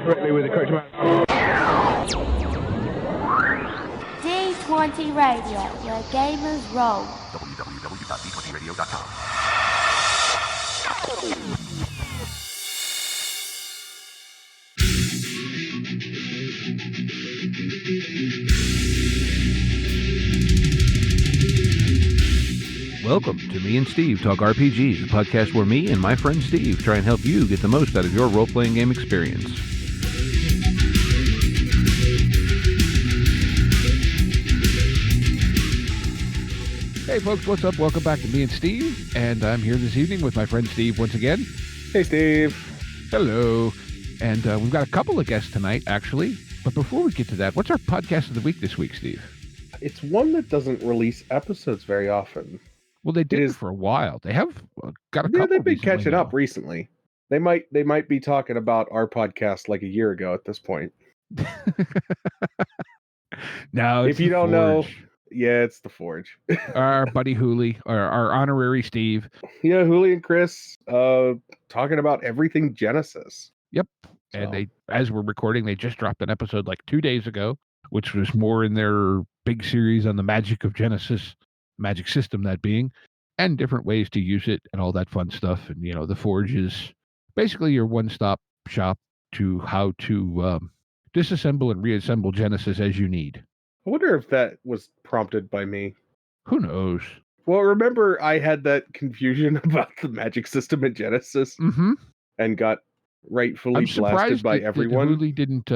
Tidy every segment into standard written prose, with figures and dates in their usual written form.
correctly with the correct amount. D20 Radio, where gamers roll. www.d20radio.com. Welcome to Me and Steve Talk RPG, the podcast where me and my friend Steve try and help you get the most out of your role-playing game experience. Hey folks, what's up? Welcome back to Me and Steve, and I'm here this evening with my friend Steve once again. Hey, Steve. Hello. And we've got a couple of guests tonight, actually. But before we get to that, what's our podcast of the week this week, Steve? It's one that doesn't release episodes very often. Well, they did for a while. They have got a couple. Yeah, they've been catching now. up recently. They might be talking about our podcast like a year ago at this point. No, if you don't know, yeah, it's the Forge. Our buddy Hooli, or our honorary Steve. Yeah, Hooli and Chris talking about everything Genesis. Yep. And they, as we're recording, they just dropped an episode like 2 days ago, which was more in their big series on the magic of Genesis, magic system that being, and different ways to use it and all that fun stuff. And, you know, the Forge is basically your one-stop shop to how to disassemble and reassemble Genesis as you need. I wonder if that was prompted by me. Who knows? Well, remember I had that confusion about the magic system in Genesis and got rightfully blasted by everyone. Hooli didn't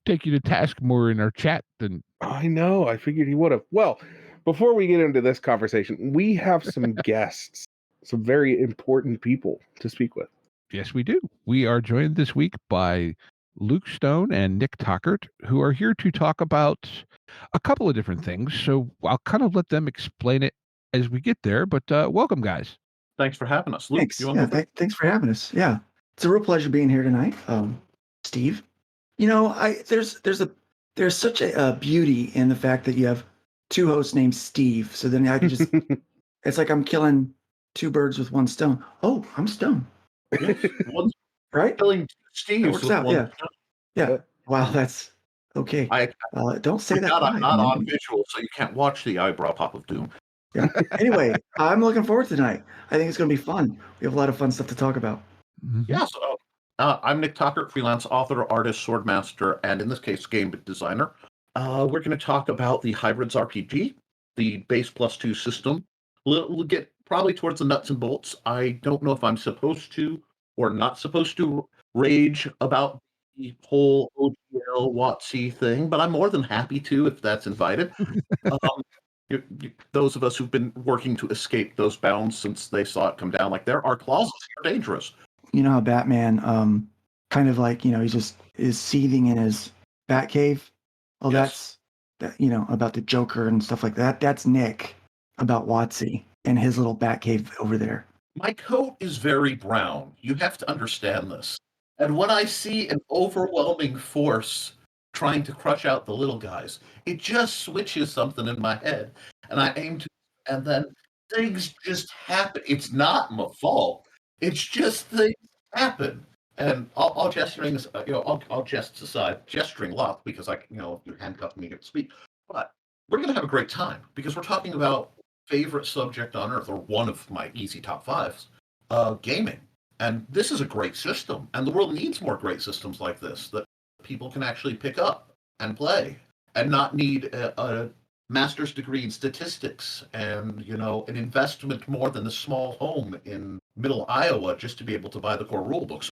take you to task more in our chat than... I know. I figured he would have. Well, before we get into this conversation, we have some guests, some very important people to speak with. Yes, we do. We are joined this week by Luke Stone and Nick Tockert, who are here to talk about a couple of different things. So I'll kind of let them explain it as we get there. But welcome, guys. Thanks for having us. Luke, thanks. Thanks for having us. Yeah, it's a real pleasure being here tonight, Steve. You know, there's such a beauty in the fact that you have two hosts named Steve. So then I can just, it's like I'm killing two birds with one stone. Oh, I'm Stone. Yes, right? Killing Steve. It works out, yeah. Wow, that's okay. Don't say that. I'm not on visual, so you can't watch the eyebrow pop of doom. Yeah. Anyway, I'm looking forward to tonight. I think it's going to be fun. We have a lot of fun stuff to talk about. Yeah, so I'm Nick Tockert, freelance author, artist, swordmaster, and in this case, game designer. We're going to talk about the Hybrids RPG, the base +2 system. We'll get probably towards the nuts and bolts. I don't know if I'm supposed to or not supposed to rage about the whole OGL WotC thing, but I'm more than happy to if that's invited. Those of us who've been working to escape those bounds since they saw it come down, like there are clauses here dangerous. You know how Batman kind of like, you know, he just is seething in his Batcave. Oh, yes. That's, you know, about the Joker and stuff like that. That's Nick about WotC and his little Batcave over there. My coat is very brown. You have to understand this. And when I see an overwhelming force trying to crush out the little guys, it just switches something in my head. And I aim to, and then things just happen. It's not my fault. It's just things happen. And all gesturing, all jests aside, gesturing a lot because you handcuffed me to speak. But we're going to have a great time because we're talking about favorite subject on earth, or one of my easy top fives, gaming. And this is a great system, and the world needs more great systems like this that people can actually pick up and play and not need a master's degree in statistics and, an investment more than a small home in middle Iowa just to be able to buy the core rule books.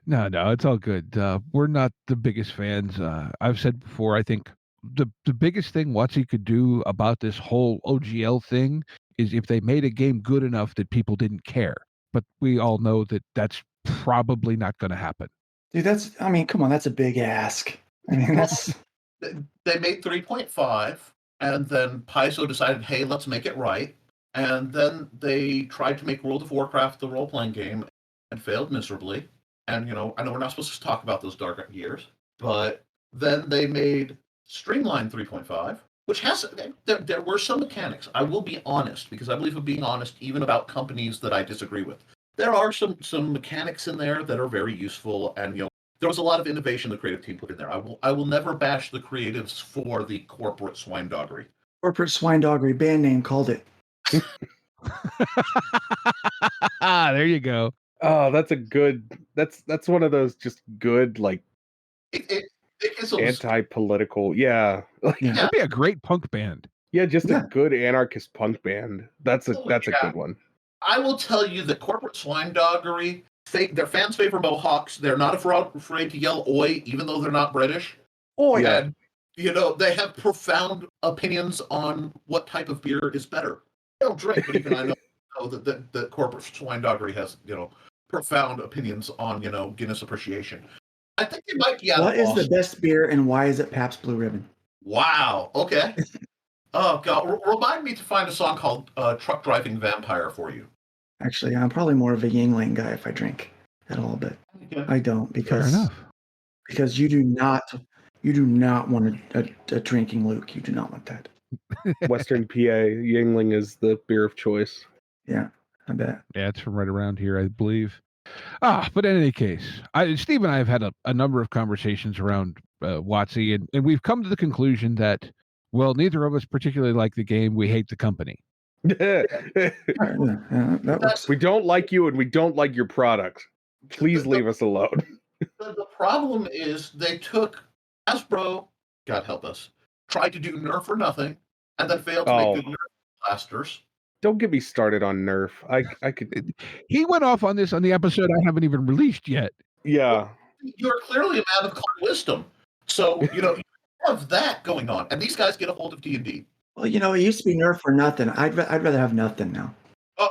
No, it's all good. We're not the biggest fans. I've said before, I think the biggest thing WotC could do about this whole OGL thing is if they made a game good enough that people didn't care. But we all know that that's probably not going to happen. Dude, come on, that's a big ask. I mean, that's... They made 3.5, and then Paizo decided, hey, let's make it right. And then they tried to make World of Warcraft the role-playing game and failed miserably. And, I know we're not supposed to talk about those dark years, but then they made Streamline 3.5, which has, there were some mechanics. I will be honest, because I believe in being honest even about companies that I disagree with. there are some mechanics in there that are very useful, and there was a lot of innovation the creative team put in there. I will never bash the creatives for the corporate swinedoggery. Corporate swinedoggery, band name, called it. There you go. Oh, that's a good. That's one of those just good like It is a anti-political. Yeah, Yeah. That'd be a great punk band. yeah, just Yeah. a good anarchist punk band. That's a good one. I will tell you that corporate swinedoggery, their fans favor Mohawks. They're not afraid to yell "oi," even though they're not British. Oh, Yeah. And, they have profound opinions on what type of beer is better. I don't drink, but even I know that corporate swinedoggery has, profound opinions on, Guinness appreciation. I think they might be out What of is the Boston. best beer and why is it Pabst Blue Ribbon? Wow. Okay. Oh, God. Remind me to find a song called Truck Driving Vampire for you. Actually, I'm probably more of a Yingling guy if I drink at all, but Okay. I don't Fair because enough. you do not want a drinking Luke. You do not want that. Western PA Yingling is the beer of choice. Yeah, I bet. Yeah, it's from right around here, I believe. But in any case, Steve and I have had a number of conversations around WotC, and we've come to the conclusion that, well, neither of us particularly like the game. We hate the company. All right, yeah, that works. We don't like you and we don't like your product. Please leave us alone. The problem is they took Hasbro, God help us, tried to do Nerf or nothing, and then failed to make good Nerf blasters. Don't get me started on Nerf. I could. He went off on this on the episode I haven't even released yet. Yeah. You're clearly a man of clear wisdom. So, you have that going on. And these guys get a hold of D&D. Well, it used to be Nerf or nothing. I'd rather have nothing now.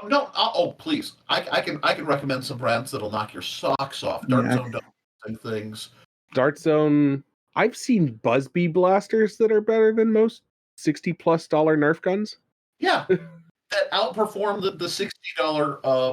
No. Oh, please. I can recommend some brands that'll knock your socks off. Dark Zone does things. Dart Zone. I've seen Busby blasters that are better than most $60+ Nerf guns. Yeah. That outperform the $60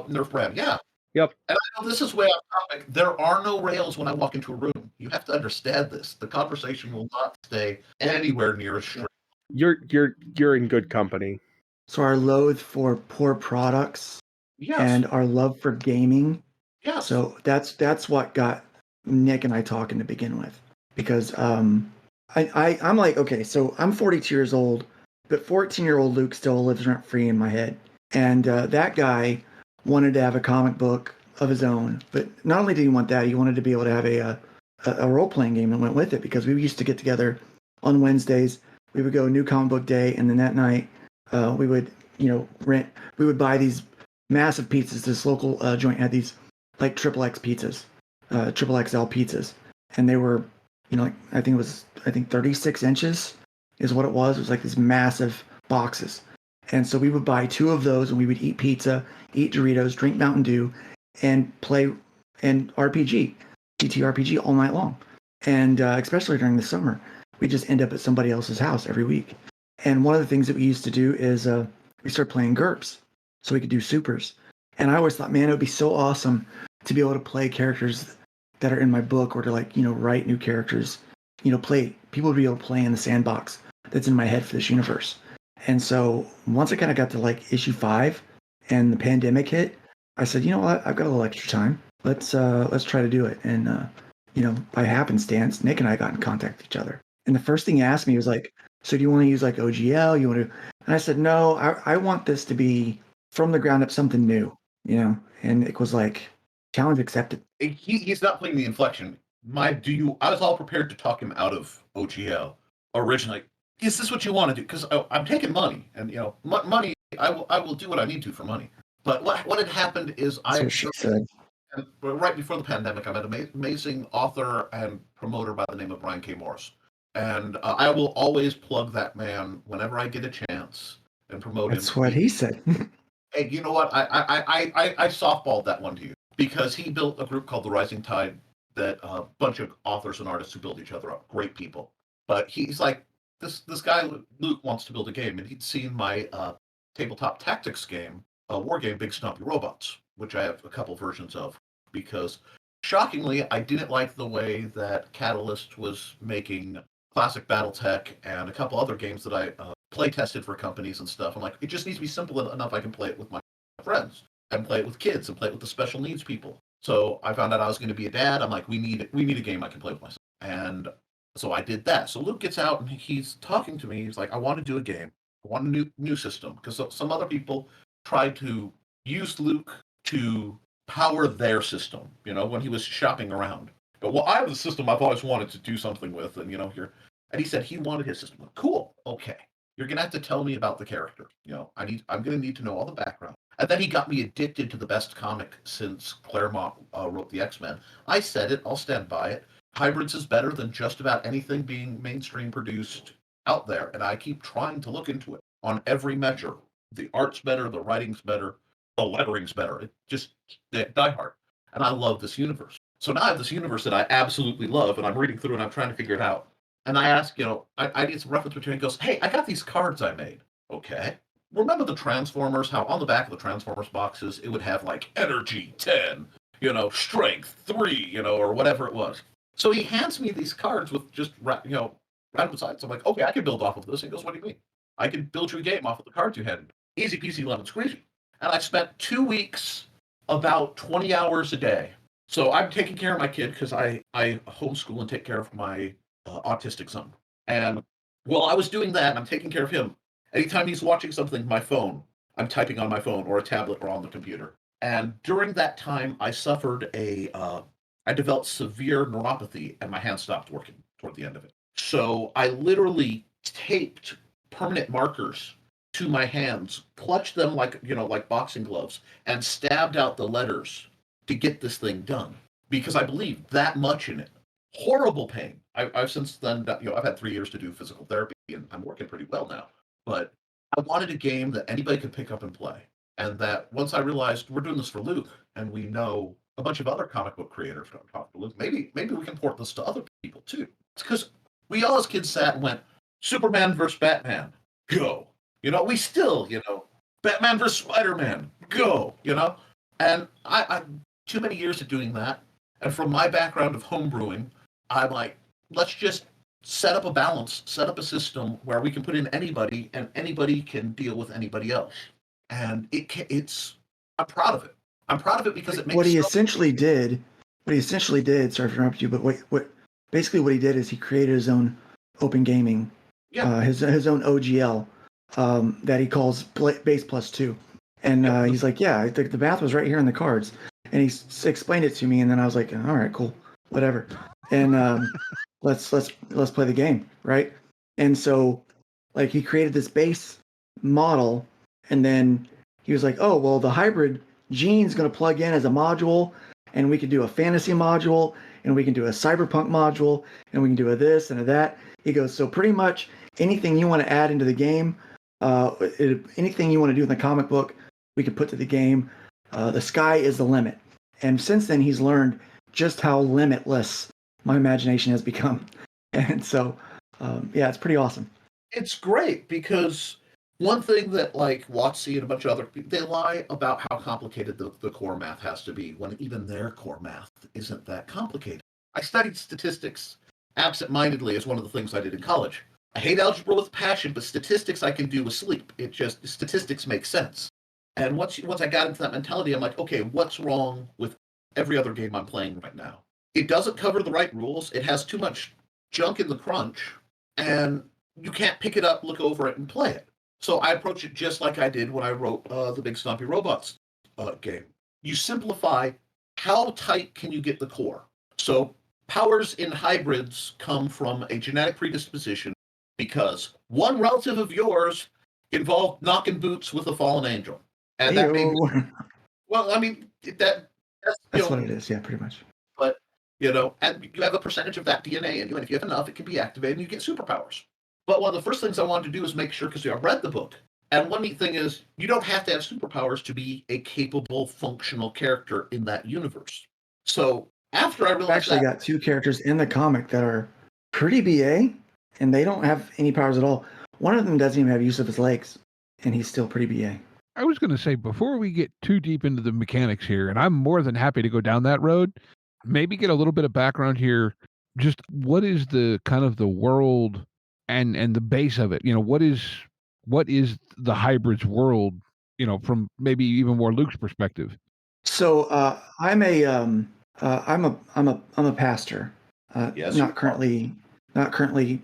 Nerf brand. Yeah. Yep. And I know this is way off topic. There are no rails when I walk into a room. You have to understand this. The conversation will not stay anywhere near as straight. You're in good company. So our loathe for poor products Yes. and our love for gaming. Yes. So that's what got Nick and I talking to begin with, because I'm like, okay, so I'm 42 years old, but 14-year-old Luke still lives rent free in my head, and that guy wanted to have a comic book of his own, but not only did he want that, he wanted to be able to have a role playing game that went with it, because we used to get together on Wednesdays. We would go New Comic Book Day, and then that night we would we would buy these massive pizzas. This local joint had these like XXX pizzas, XXL pizzas, and they were, I think 36 inches is what it was. It was like these massive boxes, and so we would buy 2 of those, and we would eat pizza, eat Doritos, drink Mountain Dew, and play an RPG, TTRPG all night long, and especially during the summer, we just end up at somebody else's house every week. And one of the things that we used to do is we started playing GURPS, so we could do supers. And I always thought, man, it would be so awesome to be able to play characters that are in my book, or to write new characters, people would be able to play in the sandbox that's in my head for this universe. And so once I kind of got to like issue 5 and the pandemic hit, I said, you know what, I've got a little extra time. Let's try to do it. And by happenstance, Nick and I got in contact with each other. And the first thing he asked me was like, so do you want to use like OGL? You want to? And I said, no, I want this to be from the ground up, something new, And it was like, challenge accepted. He's not playing the inflection. I was all prepared to talk him out of OGL originally. Is this what you want to do? Because I'm taking money, and money. I will do what I need to for money. But what had happened is That's what she said. Right before the pandemic, I met an amazing author and promoter by the name of Brian K. Morris. And I will always plug that man whenever I get a chance and promote him. That's what he said. Hey, you know what? I softballed that one to you, because he built a group called the Rising Tide, that a bunch of authors and artists who build each other up. Great people. But he's like, this guy, Luke, wants to build a game, and he'd seen my tabletop tactics game, war game, Big Stumpy Robots, which I have a couple versions of, because shockingly, I didn't like the way that Catalyst was making classic BattleTech and a couple other games that I play tested for companies and stuff. I'm like, it just needs to be simple enough I can play it with my friends. and play it with kids and play it with the special needs people. So I found out I was going to be a dad. I'm like, we need a game I can play with myself. And so I did that. So Luke gets out and he's talking to me. He's like, I want to do a game. I want a new system. Because some other people tried to use Luke to power their system, when he was shopping around. But well, I have a system I've always wanted to do something with, and here. And he said he wanted his system. Like, cool, okay. You're gonna have to tell me about the character. I'm gonna need to know all the background. And then he got me addicted to the best comic since Claremont wrote the X-Men. I said it, I'll stand by it. Hybrids is better than just about anything being mainstream produced out there, and I keep trying to look into it on every measure. The art's better, the writing's better, the lettering's better. It just die hard. And I love this universe. So now I have this universe that I absolutely love, and I'm reading through and I'm trying to figure it out. And I ask, I need some reference between. He goes, hey, I got these cards I made. Okay. Remember the Transformers, how on the back of the Transformers boxes, it would have like energy 10, strength 3, or whatever it was. So he hands me these cards with just, random sides. I'm like, okay, I can build off of this. He goes, what do you mean? I can build you a game off of the cards you had. Easy peasy lemon squeezy. And I spent 2 weeks, about 20 hours a day. So I'm taking care of my kid because I homeschool and take care of my autistic son. And while I was doing that, I'm taking care of him. Anytime he's watching something, my phone, I'm typing on my phone or a tablet or on the computer. And during that time, I suffered I developed severe neuropathy and my hand stopped working toward the end of it. So I literally taped permanent markers to my hands, clutched them like boxing gloves, and stabbed out the letters to get this thing done because I believed that much in it. Horrible pain. I've since then, I've had 3 years to do physical therapy and I'm working pretty well now. But I wanted a game that anybody could pick up and play. And that once I realized we're doing this for Luke and we know a bunch of other comic book creators don't talk to Luke, maybe we can port this to other people too. It's because we all as kids sat and went, Superman versus Batman, go. We still, Batman versus Spider-Man, go, And I too many years of doing that. And from my background of homebrewing, I'm like, let's just set up a balance, set up a system where we can put in anybody and anybody can deal with anybody else. And I'm proud of it. I'm proud of it because it makes what he essentially did, sorry to interrupt you, but what he did is he created his own open gaming, his own OGL that he calls Base Plus 2. And he's like, yeah, the math was right here in the cards. And he explained it to me, and then I was like, all right, cool, whatever. And let's play the game, right? And so, like, he created this base model, and then he was like, oh, well, the hybrid gene's going to plug in as a module, and we can do a fantasy module, and we can do a cyberpunk module, and we can do a this and a that. He goes, so pretty much anything you want to add into the game, anything you want to do in the comic book, we can put to the game. The sky is the limit. And since then, he's learned just how limitless my imagination has become. And so, it's pretty awesome. It's great because one thing that like WotC and a bunch of other people, they lie about how complicated the core math has to be when even their core math isn't that complicated. I studied statistics absent-mindedly as one of the things I did in college. I hate algebra with passion, but statistics I can do with sleep. Statistics make sense. And once I got into that mentality, I'm like, okay, what's wrong with every other game I'm playing right now? It doesn't cover the right rules. It has too much junk in the crunch, and you can't pick it up, look over it, and play it. So I approach it just like I did when I wrote the Big Stompy Robots game. You simplify how tight can you get the core. So powers in hybrids come from a genetic predisposition because one relative of yours involved knocking boots with a fallen angel. And that may be, well, I mean, that's what it is, yeah, pretty much. But, and you have a percentage of that DNA in you, and if you have enough, it can be activated and you get superpowers. But one of the first things I wanted to do is make sure, because I read the book, and one neat thing is you don't have to have superpowers to be a capable, functional character in that universe. So after I realized I've actually got 2 characters in the comic that are pretty BA, and they don't have any powers at all. One of them doesn't even have use of his legs, and he's still pretty BA. I was going to say, before we get too deep into the mechanics here, and I'm more than happy to go down that road, maybe get a little bit of background here. Just what is the kind of the world and the base of it? What is the hybrids world from maybe even more Luke's perspective. So I'm a pastor. Yes, Not currently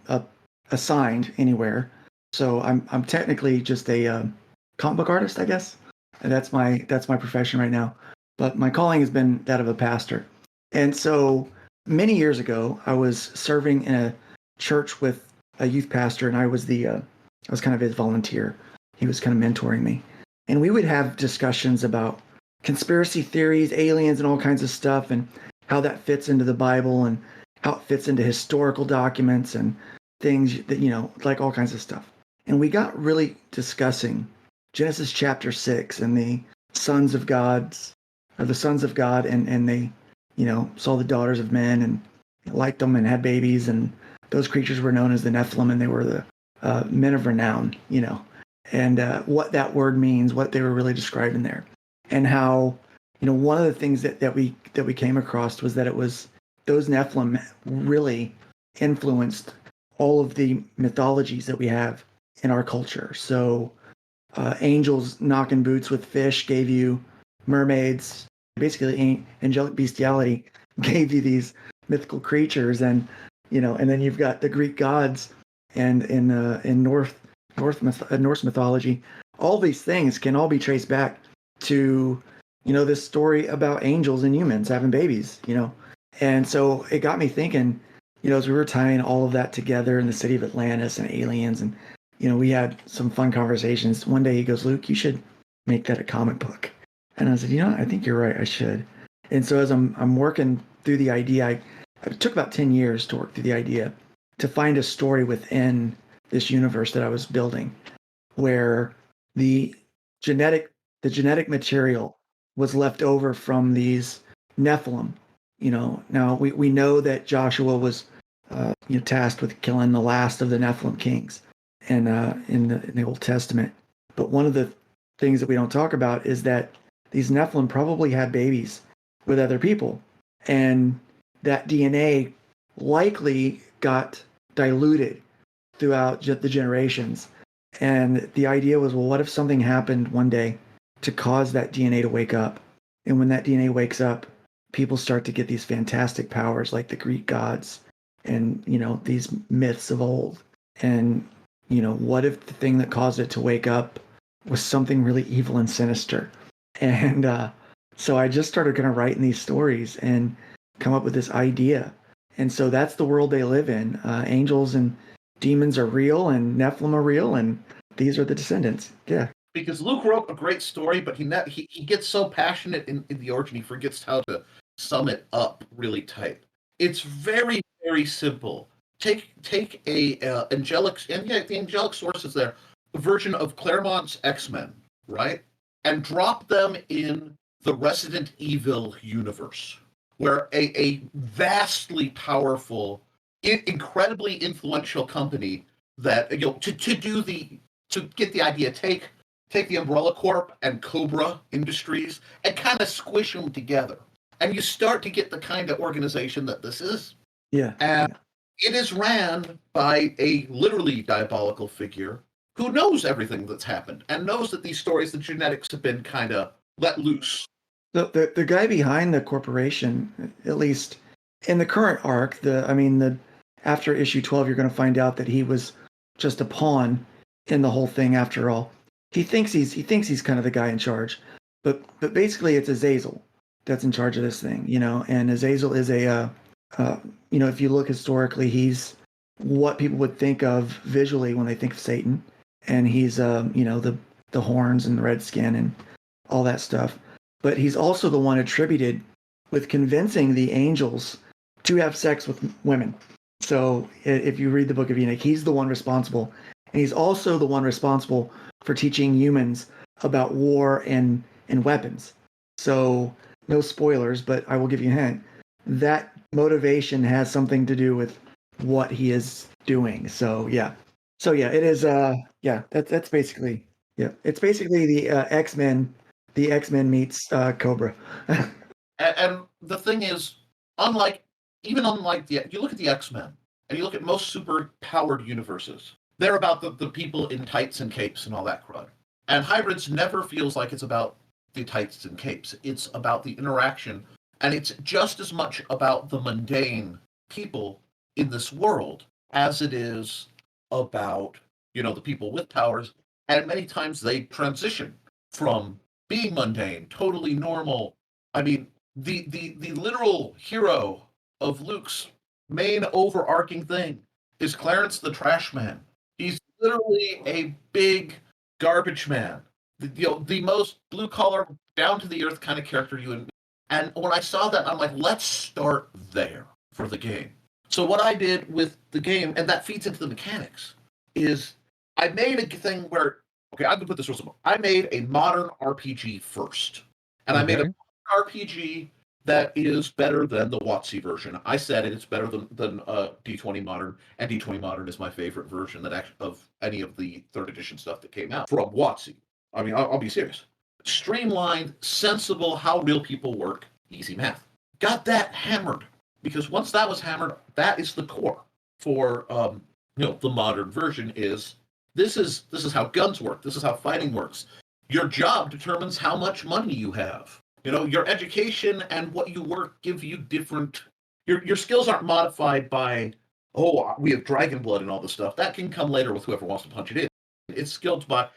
assigned anywhere. So I'm technically just a comic book artist, I guess. And that's my profession right now. But my calling has been that of a pastor. And so many years ago, I was serving in a church with a youth pastor, and I was kind of his volunteer. He was kind of mentoring me, and we would have discussions about conspiracy theories, aliens, and all kinds of stuff, and how that fits into the Bible, and how it fits into historical documents and things that, like all kinds of stuff. And we got really discussing Genesis chapter 6 and the sons of God, and they, saw the daughters of men and liked them and had babies, and those creatures were known as the Nephilim, and they were the men of renown, and what that word means, what they were really described in there, and how, one of the things that we came across was that it was those Nephilim really influenced all of the mythologies that we have in our culture. So angels knocking boots with fish gave you mermaids. Basically, angelic bestiality gave you these mythical creatures, and and then you've got the Greek gods, and in Norse mythology, all these things can all be traced back to this story about angels and humans having babies, and so it got me thinking, as we were tying all of that together in the city of Atlantis and aliens, and we had some fun conversations. One day he goes, "Luke, you should make that a comic book." And I said, I think you're right, I should. And so as I'm working through the idea, it took about 10 years to work through the idea to find a story within this universe that I was building, where the genetic material was left over from these Nephilim. Now we know that Joshua was tasked with killing the last of the Nephilim kings, and in the Old Testament. But one of the things that we don't talk about is that these Nephilim probably had babies with other people, and that DNA likely got diluted throughout the generations. And the idea was, well, what if something happened one day to cause that DNA to wake up? And when that DNA wakes up, people start to get these fantastic powers like the Greek gods and, these myths of old. And, what if the thing that caused it to wake up was something really evil and sinister? And so I just started kind of writing these stories and come up with this idea. And so that's the world they live in. Angels and demons are real, and Nephilim are real, and these are the descendants. Yeah. Because Luke wrote a great story, but he gets so passionate in the origin, he forgets how to sum it up really tight. It's very, very simple. Take a angelic, and yeah, the angelic source is there, a version of Claremont's X-Men, right? And drop them in the Resident Evil universe, where a vastly powerful, incredibly influential company that to get the idea, take the Umbrella Corp and Cobra Industries and kind of squish them together, and you start to get the kind of organization that this is. Yeah. And it is ran by a literally diabolical figure who knows everything that's happened and knows that these stories, the genetics, have been kind of let loose. The guy behind the corporation, at least in the current arc, after issue 12, you're going to find out that he was just a pawn in the whole thing. After all, he thinks he's kind of the guy in charge, but basically it's Azazel that's in charge of this thing, And Azazel is if you look historically, he's what people would think of visually when they think of Satan. And he's, the horns and the red skin and all that stuff. But he's also the one attributed with convincing the angels to have sex with women. So if you read the Book of Enoch, he's the one responsible. And he's also the one responsible for teaching humans about war and weapons. So no spoilers, but I will give you a hint. That motivation has something to do with what he is doing. So yeah. It is. That's basically. Yeah, it's basically the X-Men. The X-Men meets Cobra. and the thing is, unlike you look at the X-Men and you look at most super powered universes, they're about the people in tights and capes and all that crud. And Hybrids never feels like it's about the tights and capes. It's about the interaction, and it's just as much about the mundane people in this world as it is about, the people with powers. And many times they transition from being mundane, totally normal. I mean, the literal hero of Luke's main overarching thing is Clarence the Trash Man. He's literally a big garbage man, the most blue collar, down to the earth kind of character you and me. And when I saw that, I'm like, let's start there for the game. So what I did with the game, and that feeds into the mechanics, is I made a thing where, okay, I'm gonna put this real simple. I made a modern RPG first, and I made a RPG that is better than the WotC version. I said it's better than D20 Modern, and D20 Modern is my favorite version of any of the third edition stuff that came out from WotC. I mean, I'll be serious. Streamlined, sensible, how real people work, easy math. Got that hammered, because once that was hammered, that is the core for the modern version. This is how guns work. This is how fighting works. Your job determines how much money you have. Your education and what you work give you different. Your skills aren't modified by, we have dragon blood and all this stuff. That can come later with whoever wants to punch it in. It's skilled by,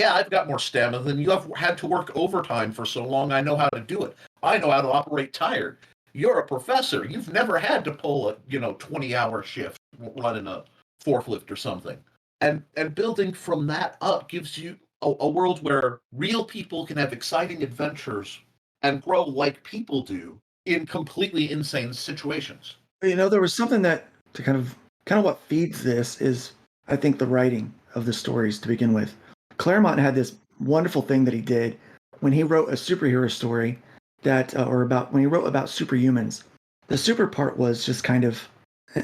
I've got more stamina than you have had to work overtime for so long. I know how to do it. I know how to operate tired. You're a professor. You've never had to pull a 20-hour shift running a forklift or something. And building from that up gives you a world where real people can have exciting adventures and grow like people do in completely insane situations. There was something that to kind of what feeds this is, I think, the writing of the stories to begin with. Claremont had this wonderful thing that he did when he wrote a superhero story when he wrote about superhumans. The super part was just kind of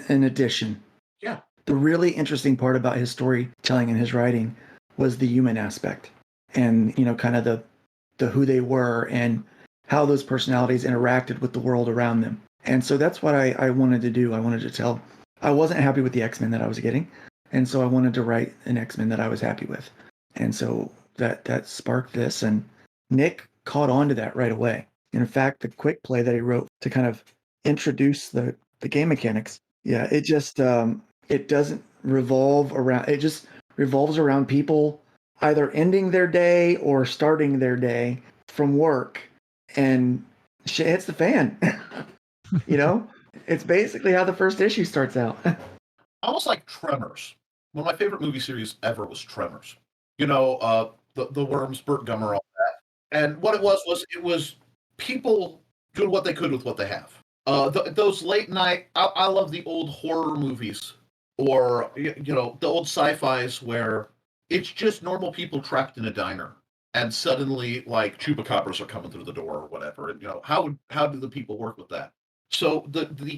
an addition. Yeah. The really interesting part about his storytelling and his writing was the human aspect, and kind of the who they were and how those personalities interacted with the world around them. And so that's what I wanted to do. I wanted to tell. I wasn't happy with the X-Men that I was getting, and so I wanted to write an X-Men that I was happy with. And so that sparked this, and Nick caught on to that right away. In fact, the quick play that he wrote to kind of introduce the game mechanics, it just it doesn't revolve around. It just revolves around people either ending their day or starting their day from work, and shit hits the fan. It's basically how the first issue starts out. Almost like Tremors. One of my favorite movie series ever was Tremors. The worms, Burt Gummer, all that. And what it was people doing what they could with what they have. Those late night, I love the old horror movies, or the old sci-fis where it's just normal people trapped in a diner, and suddenly like chupacabras are coming through the door or whatever. And how do the people work with that? So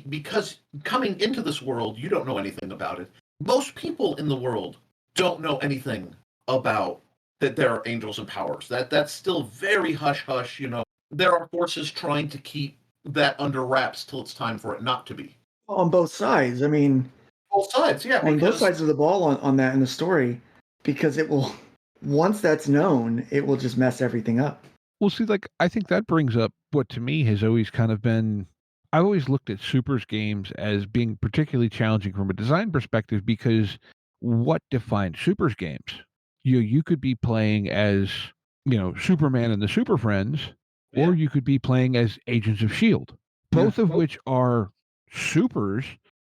because coming into this world, you don't know anything about it. Most people in the world don't know anything about that there are angels and powers. That's still very hush hush. There are forces trying to keep that under wraps till it's time for it not to be. On both sides. I mean, both sides, yeah. On both sides of the ball on that in the story, because it will, once that's known, it will just mess everything up. Well, see, I think that brings up what to me has always kind of been, I've always looked at Supers games as being particularly challenging from a design perspective, because what defines Supers games? You could be playing as, Superman and the Super Friends, or you could be playing as Agents of S.H.I.E.L.D., both of which are supers,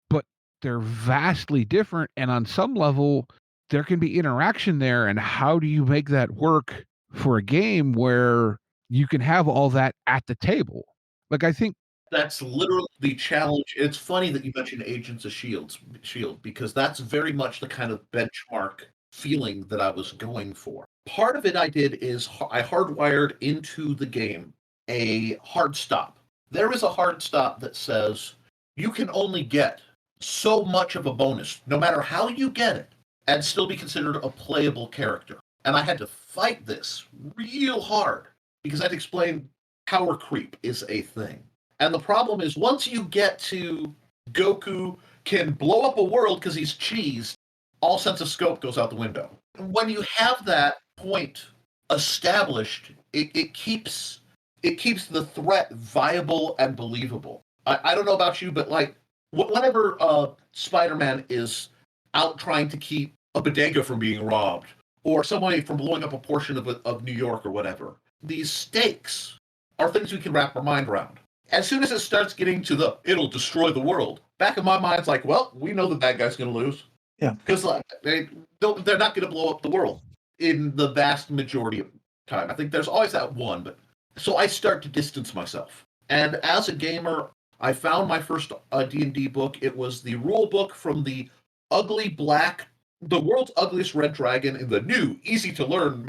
but they're vastly different. And on some level, there can be interaction there. And how do you make that work for a game where you can have all that at the table? I think that's literally the challenge. It's funny that you mentioned Agents of S.H.I.E.L.D. because that's very much the kind of benchmark feeling that I was going for. Part of it I did is I hardwired into the game a hard stop. There is a hard stop that says you can only get so much of a bonus, no matter how you get it, and still be considered a playable character. And I had to fight this real hard because I'd explain power creep is a thing. And the problem is once you get to Goku can blow up a world because he's cheese, all sense of scope goes out the window. When you have that point established, it keeps the threat viable and believable. I don't know about you, but like whenever Spider-Man is out trying to keep a bodega from being robbed, or somebody from blowing up a portion of New York or whatever, these stakes are things we can wrap our mind around. As soon as it starts getting to it'll destroy the world, back in my mind, it's like, well, we know the bad guy's going to lose. Yeah. Because they're not going to blow up the world in the vast majority of time. I think there's always that one, but so I start to distance myself. And as a gamer, I found my first D&D book. It was the rule book from the world's ugliest red dragon in the new, easy to learn,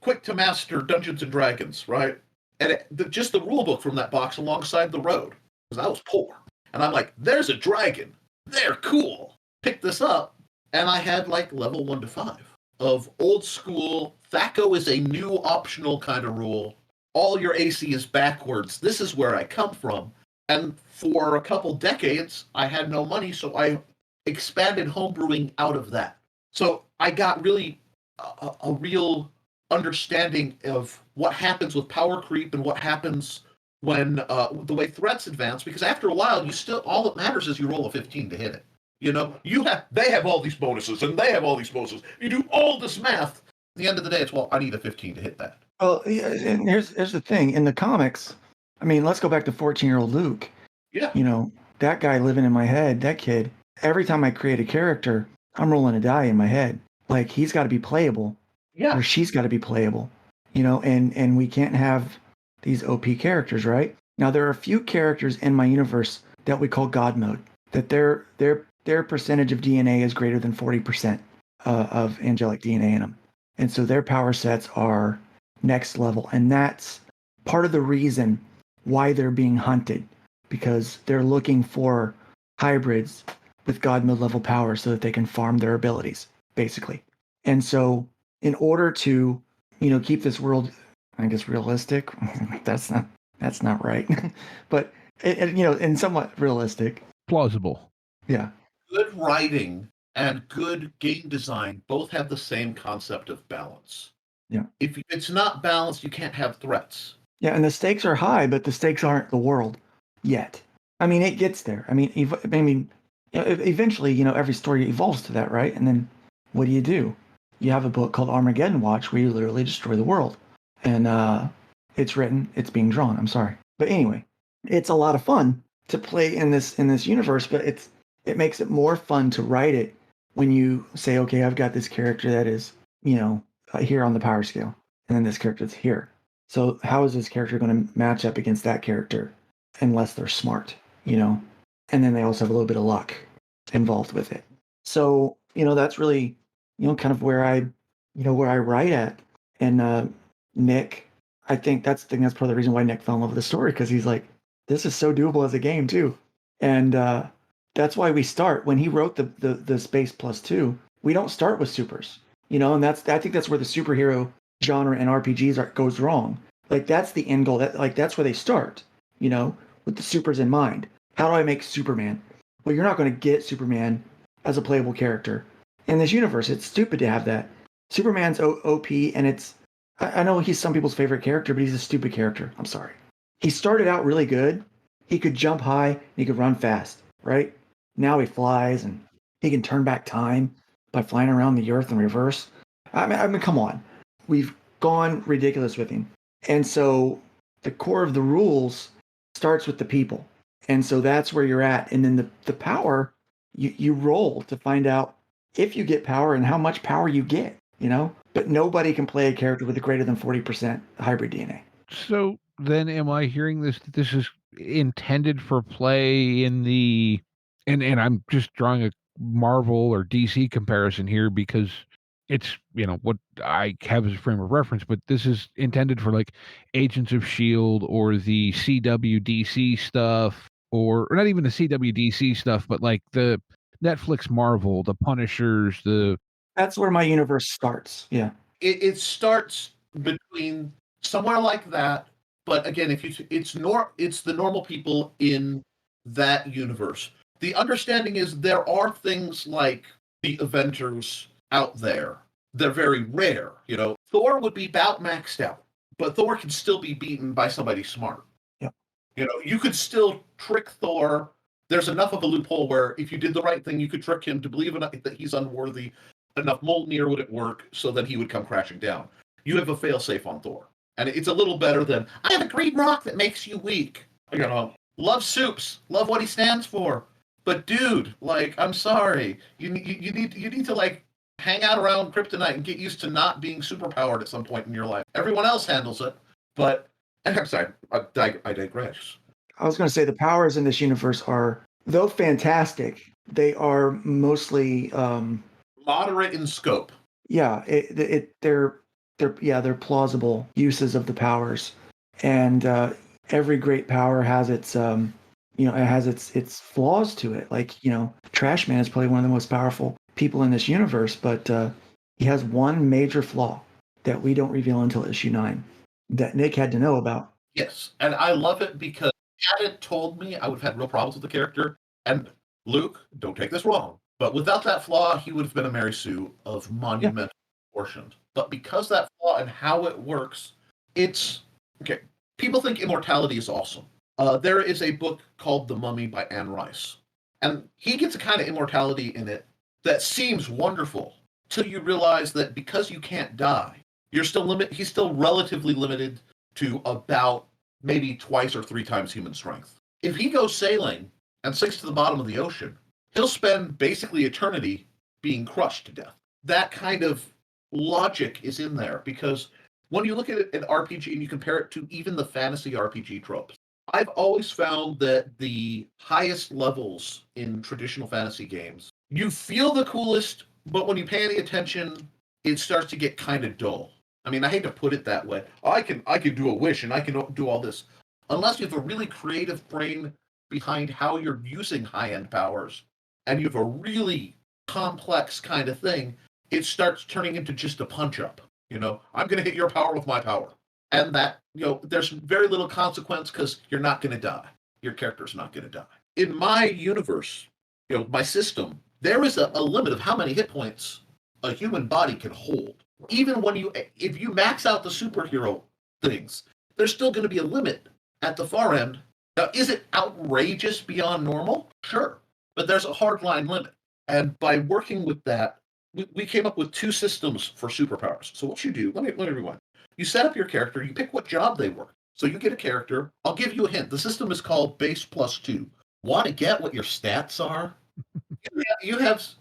quick to master Dungeons and Dragons, right? And just the rule book from that box alongside the road, because I was poor. And I'm like, there's a dragon. They're cool. Picked this up, and I had like level 1 to 5 of old school. THAC0 is a new optional kind of rule. All your AC is backwards. This is where I come from. And for a couple decades, I had no money, so I expanded homebrewing out of that. So I got really a real understanding of what happens with power creep and what happens when the way threats advance. Because after a while, all that matters is you roll a 15 to hit it. They have all these bonuses and they have all these bonuses. You do all this math. At the end of the day, it's, well, I need a 15 to hit that. Well, yeah, and here's the thing. In the comics, I mean, let's go back to 14-year-old Luke. Yeah. That guy living in my head, that kid, every time I create a character, I'm rolling a die in my head. Like, he's got to be playable. Yeah. Or she's got to be playable. And we can't have these OP characters, right? Now, there are a few characters in my universe that we call God mode, that their percentage of DNA is greater than 40% of angelic DNA in them. And so their power sets are next level. And that's part of the reason why they're being hunted, because they're looking for hybrids with God mode level power so that they can farm their abilities, basically. And so in order to, keep this world, I guess, realistic, that's not right, but, and somewhat realistic. Plausible. Yeah. Good writing and good game design both have the same concept of balance. Yeah. If it's not balanced, you can't have threats. Yeah, and the stakes are high, but the stakes aren't the world yet. I mean, it gets there. I mean, eventually, every story evolves to that, right? And then what do? You have a book called Armageddon Watch where you literally destroy the world. And it's written, it's being drawn. I'm sorry. But anyway, it's a lot of fun to play in this universe, but it makes it more fun to write it when you say, okay, I've got this character that is, here on the power scale, and then this character is here. So how is this character going to match up against that character unless they're smart, And then they also have a little bit of luck involved with it. So, that's really, kind of where I write at. And Nick, I think that's part of the reason why Nick fell in love with the story, because he's like, this is so doable as a game too. And that's why we start. When he wrote the Space Plus 2, we don't start with supers, and I think that's where the superhero genre and RPGs goes wrong. Like, that's the end goal. That's where they start, with the supers in mind. How do I make Superman? Well, you're not going to get Superman as a playable character in this universe. It's stupid to have that. Superman's OP, and I know he's some people's favorite character, but he's a stupid character. I'm sorry. He started out really good. He could jump high, and he could run fast, right? Now he flies, and he can turn back time by flying around the earth in reverse. I mean, come on. We've gone ridiculous with him. And so the core of the rules starts with the people. And so that's where you're at. And then the power, you roll to find out if you get power and how much power you get, But nobody can play a character with a greater than 40% hybrid DNA. So then am I hearing that this is intended for play in the... And I'm just drawing a Marvel or DC comparison here because it's, what I have as a frame of reference, but this is intended for like Agents of S.H.I.E.L.D. or the CWDC stuff, or not even the CWDC stuff, but like the Netflix Marvel, the Punishers, That's where my universe starts. Yeah. It starts between somewhere like that, but again, it's the normal people in that universe. The understanding is there are things like the Avengers out there, they're very rare. Thor would be about maxed out, but Thor can still be beaten by somebody smart. Yep. You could still trick Thor. There's enough of a loophole where if you did the right thing, you could trick him to believe that he's unworthy. Enough Mjolnir would it work so that he would come crashing down. You have a failsafe on Thor. And it's a little better than, I have a green rock that makes you weak. Love Soups. Love what he stands for. But dude, I'm sorry. You need to hang out around Kryptonite and get used to not being superpowered at some point in your life. Everyone else handles it. But, I'm sorry, I digress. I was going to say the powers in this universe are, though fantastic, they are mostly moderate in scope. Yeah, they're plausible uses of the powers, and every great power has its it has its flaws to it. Trash Man is probably one of the most powerful people in this universe, but he has one major flaw that we don't reveal until issue 9 that Nick had to know about. Yes, and I love it because had it told me, I would have had real problems with the character. And Luke, don't take this wrong, but without that flaw, he would have been a Mary Sue of monumental proportions. But because that flaw and how it works, it's okay. People think immortality is awesome. There is a book called The Mummy by Anne Rice, and he gets a kind of immortality in it that seems wonderful till you realize that because you can't die, he's still relatively limited to about maybe twice or 3 times human strength. If he goes sailing and sinks to the bottom of the ocean, he'll spend basically eternity being crushed to death. That kind of logic is in there because when you look at an RPG and you compare it to even the fantasy RPG tropes, I've always found that the highest levels in traditional fantasy games, you feel the coolest, but when you pay any attention, it starts to get kind of dull. I mean, I hate to put it that way. I can do a wish and I can do all this. Unless you have a really creative brain behind how you're using high-end powers and you have a really complex kind of thing, it starts turning into just a punch-up. I'm going to hit your power with my power. And that, there's very little consequence because you're not going to die. Your character's not going to die. In my universe, my system, there is a limit of how many hit points a human body can hold. Even if you max out the superhero things, there's still going to be a limit at the far end. Now, is it outrageous beyond normal? Sure. But there's a hard line limit. And by working with that, we came up with 2 systems for superpowers. So what you do, let me rewind. You set up your character, you pick what job they work. So you get a character. I'll give you a hint. The system is called base plus 2. Want to get what your stats are? You have 6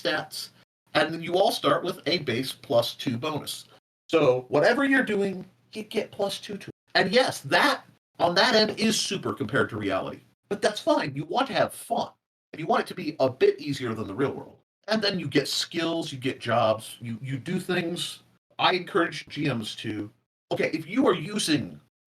stats, and then you all start with a base plus 2 bonus. So whatever you're doing, you get plus 2 to it. And yes, that on that end is super compared to reality. But that's fine. You want to have fun. And you want it to be a bit easier than the real world. And then you get skills, you get jobs, you do things. I encourage GMs to,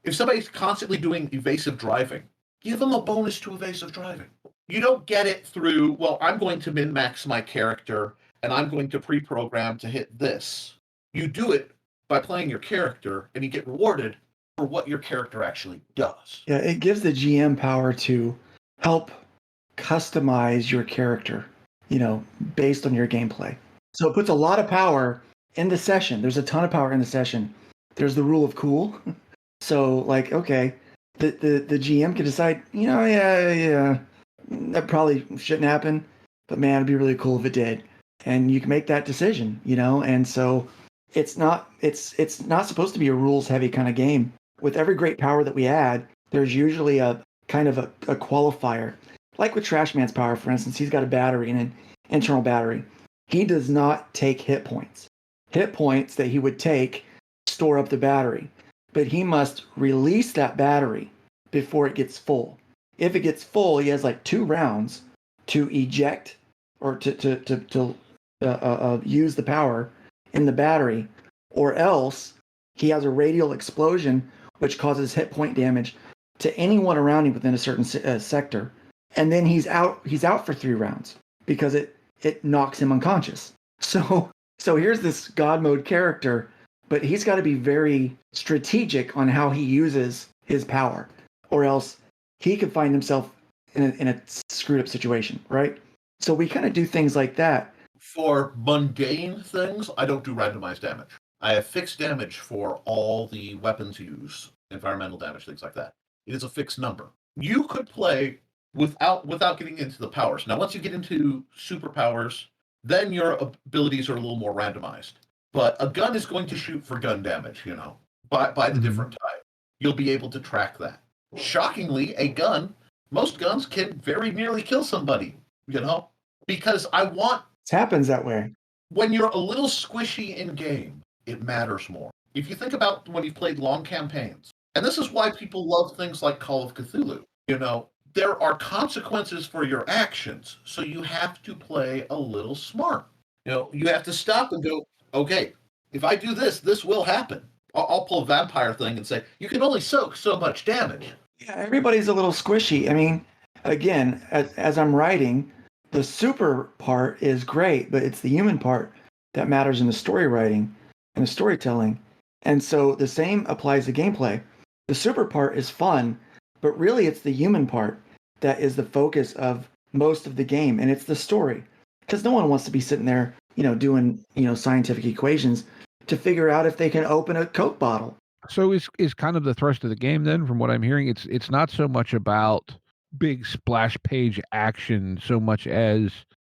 if somebody's constantly doing evasive driving, give them a bonus to evasive driving. You don't get it through, I'm going to min-max my character and I'm going to pre-program to hit this. You do it by playing your character and you get rewarded for what your character actually does. Yeah, it gives the GM power to help customize your character, based on your gameplay. So it puts a lot of power in the session. There's a ton of power in the session. There's the rule of cool. So the GM can decide, that probably shouldn't happen, but man, it'd be really cool if it did. And you can make that decision, and so it's not supposed to be a rules heavy kind of game. With every great power that we add, there's usually a kind of a qualifier. Like with Trash Man's power, for instance, he's got a battery and an internal battery. He does not take hit points. Hit points that he would take store up the battery, but he must release that battery before it gets full. If it gets full, he has 2 rounds to eject or to use the power in the battery, or else he has a radial explosion which causes hit point damage to anyone around him within a certain sector, and then he's out for 3 rounds because it knocks him unconscious. So here's this God mode character, but he's got to be very strategic on how he uses his power, or else he could find himself in a screwed up situation, right? So we kind of do things like that. For mundane things, I don't do randomized damage. I have fixed damage for all the weapons use, environmental damage, things like that. It is a fixed number. You could play without getting into the powers. Now, once you get into superpowers, then your abilities are a little more randomized. But a gun is going to shoot for gun damage, by the different type. You'll be able to track that. Shockingly, most guns can very nearly kill somebody, because It happens that way. when you're a little squishy in game, it matters more. If you think about when you've played long campaigns, and this is why people love things like Call of Cthulhu, there are consequences for your actions, so you have to play a little smart. You have to stop and go, okay, if I do this, this will happen. I'll pull a vampire thing and say, you can only soak so much damage. Yeah, everybody's a little squishy. I mean, again, as I'm writing, the super part is great, but it's the human part that matters in the story writing and the storytelling. And so the same applies to gameplay. The super part is fun, but really it's the human part that is the focus of most of the game, and it's the story. Because no one wants to be sitting there, doing, scientific equations to figure out if they can open a Coke bottle. So is kind of the thrust of the game then, from what I'm hearing, it's not so much about big splash page action so much as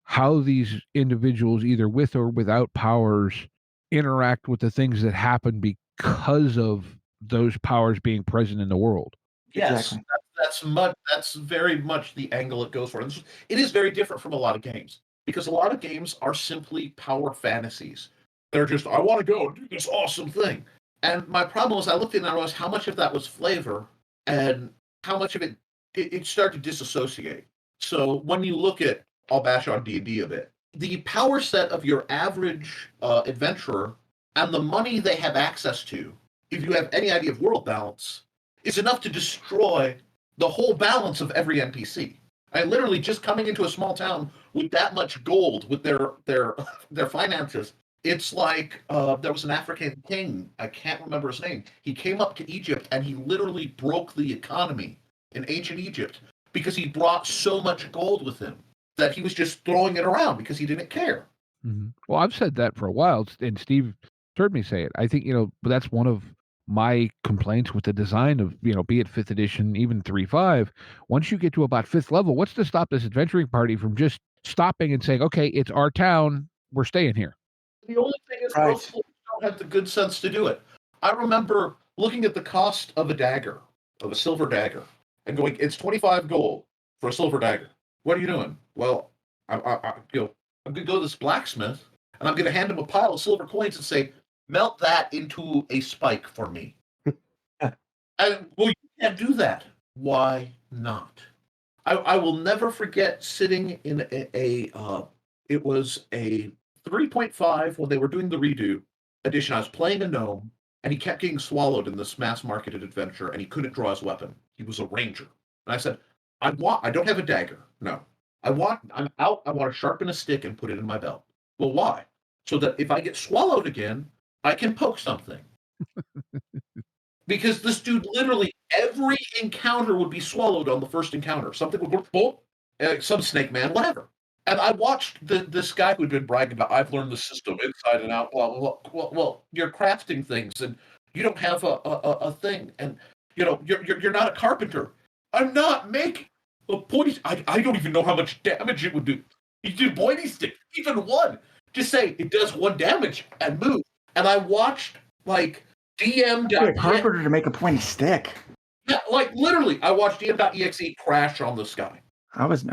how these individuals, either with or without powers, interact with the things that happen because of those powers being present in the world. Yes, Exactly. that's very much the angle it goes for. And it is very different from a lot of games, because a lot of games are simply power fantasies. They're just, I want to go and do this awesome thing. And my problem was I looked at it and I realized how much of that was flavor and how much of it started to disassociate. So when you look at, I'll bash on D&D a bit, the power set of your average adventurer and the money they have access to, if you have any idea of world balance, is enough to destroy the whole balance of every NPC. I literally just coming into a small town with that much gold with their finances. It's like there was an African king, I can't remember his name. He came up to Egypt and he literally broke the economy in ancient Egypt because he brought so much gold with him that he was just throwing it around because he didn't care. Mm-hmm. Well, I've said that for a while, and Steve heard me say it. I think, that's one of my complaints with the design of, be it 5th edition, even 3.5. Once you get to about 5th level, what's to stop this adventuring party from just stopping and saying, okay, it's our town, we're staying here? The only thing is, Right. most players don't have the good sense to do it. I remember looking at the cost of a silver dagger, and going, it's 25 gold for a silver dagger. What are you doing? Well, I'm going to go to this blacksmith, and I'm going to hand him a pile of silver coins and say, melt that into a spike for me. And, well, you can't do that. Why not? I will never forget sitting in it was a 3.5 when they were doing the redo edition. I was playing a gnome, and he kept getting swallowed in this mass-marketed adventure, and he couldn't draw his weapon. He was a ranger. And I said, I don't have a dagger. No. I'm out. I want to sharpen a stick and put it in my belt. Well, why? So that if I get swallowed again, I can poke something. Because this dude literally, every encounter would be swallowed on the first encounter. Something would go, boom, some snake man, whatever. And I watched this guy who'd been bragging about, I've learned the system inside and out, blah, blah, blah. Well, you're crafting things, and you don't have a thing, and you're not a carpenter. I'm not making a pointy. I don't even know how much damage it would do. You do pointy stick, even one. Just say it does 1 damage and move. And I watched like DM. You're a carpenter to make a pointy stick. Yeah, like literally, I watched DM.exe crash on this guy. I was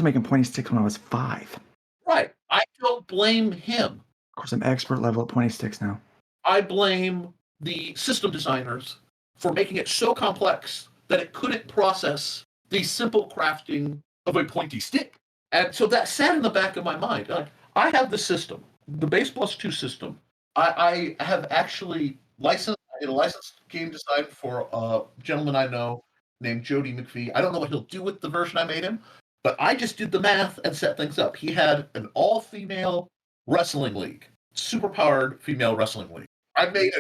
making pointy sticks when I was 5. Right. I don't blame him. Of course, I'm expert level at pointy sticks now. I blame the system designers for making it so complex that it couldn't process the simple crafting of a pointy stick. And so that sat in the back of my mind. I have the system, the base +2 system. I have actually licensed. I did a licensed game design for a gentleman I know named Jody McPhee. I don't know what he'll do with the version I made him, but I just did the math and set things up. He had an all-female wrestling league, super-powered female wrestling league. I made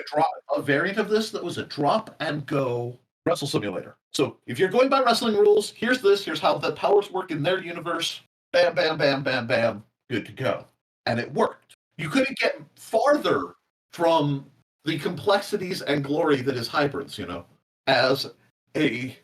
a variant of this that was a drop-and-go wrestle simulator. So if you're going by wrestling rules, here's how the powers work in their universe. Bam, bam, bam, bam, bam. good to go. And it worked. You couldn't get farther from the complexities and glory that is hybrids, as a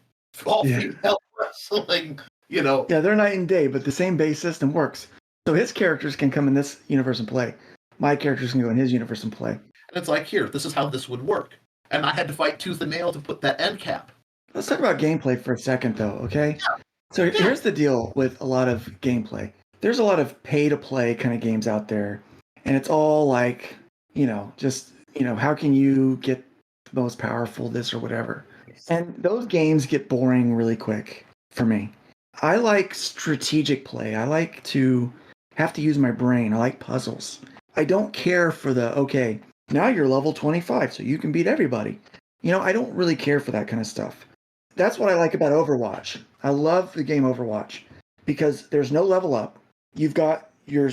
all-female wrestling, Yeah, they're night and day, but the same base system works. So his characters can come in this universe and play. My characters can go in his universe and play. And it's like, here, this is how this would work. And I had to fight tooth and nail to put that end cap. Let's talk about gameplay for a second, though, okay? Yeah. So here's the deal with a lot of gameplay. There's a lot of pay-to-play kind of games out there, and it's all like, how can you get the most powerful this or whatever. And those games get boring really quick for me. I like strategic play. I like to have to use my brain. I like puzzles. I don't care for okay, now you're level 25, so you can beat everybody. I don't really care for that kind of stuff. That's what I like about Overwatch. I love the game Overwatch because there's no level up. You've got your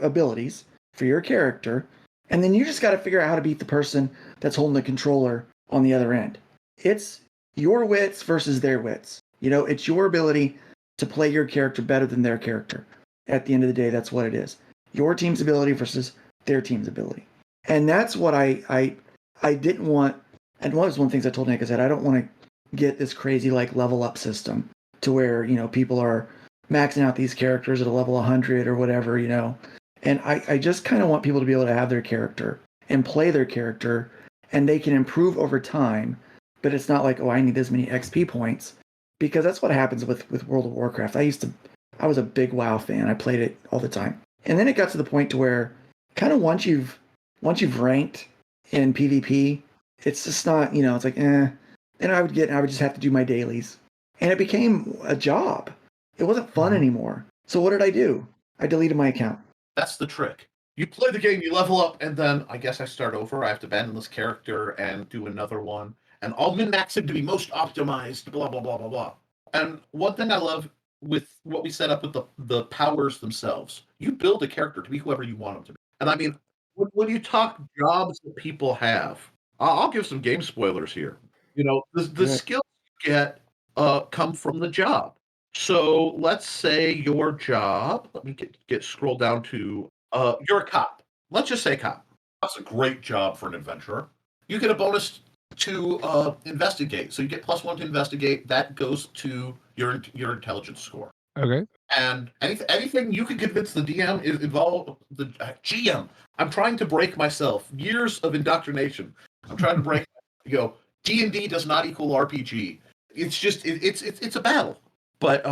abilities for your character, and then you just got to figure out how to beat the person that's holding the controller on the other end. It's your wits versus their wits. It's your ability to play your character better than their character. At the end of the day, that's what it is. Your team's ability versus their team's ability. And that's what I didn't want. And one of the things I told Nick is that I don't want to get this crazy level up system to where, people are maxing out these characters at a level 100 or whatever, And I just kind of want people to be able to have their character and play their character, and they can improve over time. But it's not like, I need this many XP points, because that's what happens with World of Warcraft. I was a big WoW fan. I played it all the time. And then it got to the point to where kind of once you've ranked in PvP, it's just not, it's like, eh. Then I would just have to do my dailies. And it became a job. It wasn't fun anymore. So what did I do? I deleted my account. That's the trick. You play the game, you level up, and then I guess I start over. I have to abandon this character and do another one. And I'll min-max him to be most optimized, blah, blah, blah, blah, blah. And one thing I love with what we set up with the powers themselves, you build a character to be whoever you want them to be. And I mean, when you talk jobs that people have, I'll give some game spoilers here. The skills you get come from the job. So let's say your job, let me get scroll down to, you're a cop. Let's just say cop. That's a great job for an adventurer. You get a bonus to investigate. So you get +1 to investigate. That goes to your intelligence score. Okay. And anything you can convince the DM is involved, the GM. I'm trying to break myself. Years of indoctrination. I'm trying to break, D&D does not equal RPG. It's just, it's a battle. But,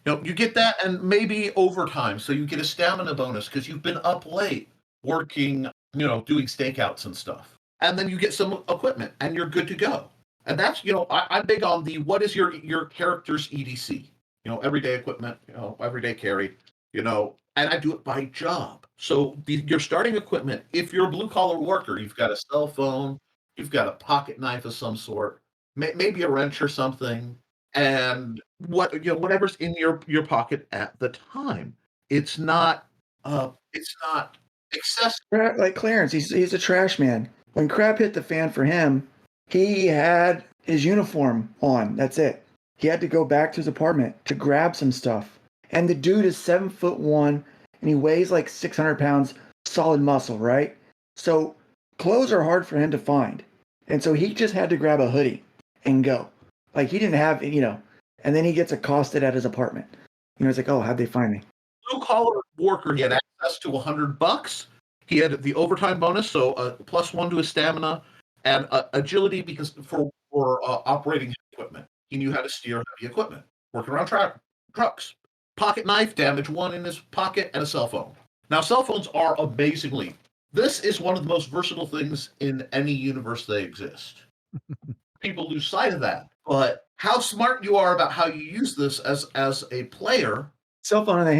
you get that and maybe overtime. So you get a stamina bonus because you've been up late working, doing stakeouts and stuff. And then you get some equipment and you're good to go. And that's, I'm big on what is your character's EDC? Everyday equipment, everyday carry, and I do it by job. So your starting equipment, if you're a blue collar worker, you've got a cell phone, you've got a pocket knife of some sort, maybe a wrench or something, and whatever's in your pocket at the time. It's not excessive. Like Clarence, he's a trash man. When crap hit the fan for him, he had his uniform on. That's it. He had to go back to his apartment to grab some stuff. And the dude is 7'1", and he weighs like 600 pounds, solid muscle, right? So clothes are hard for him to find. And so he just had to grab a hoodie and go. Like he didn't have, and then he gets accosted at his apartment. It's like, oh, how'd they find me? Blue collar worker, he had access to $100. He had the overtime bonus, so +1 to his stamina, and agility because for operating equipment. He knew how to steer heavy equipment, working around trucks. Pocket knife, damage 1 in his pocket, and a cell phone. Now, cell phones are amazingly. This is one of the most versatile things in any universe they exist. People lose sight of that. But how smart you are about how you use this as a player. Cell phone in the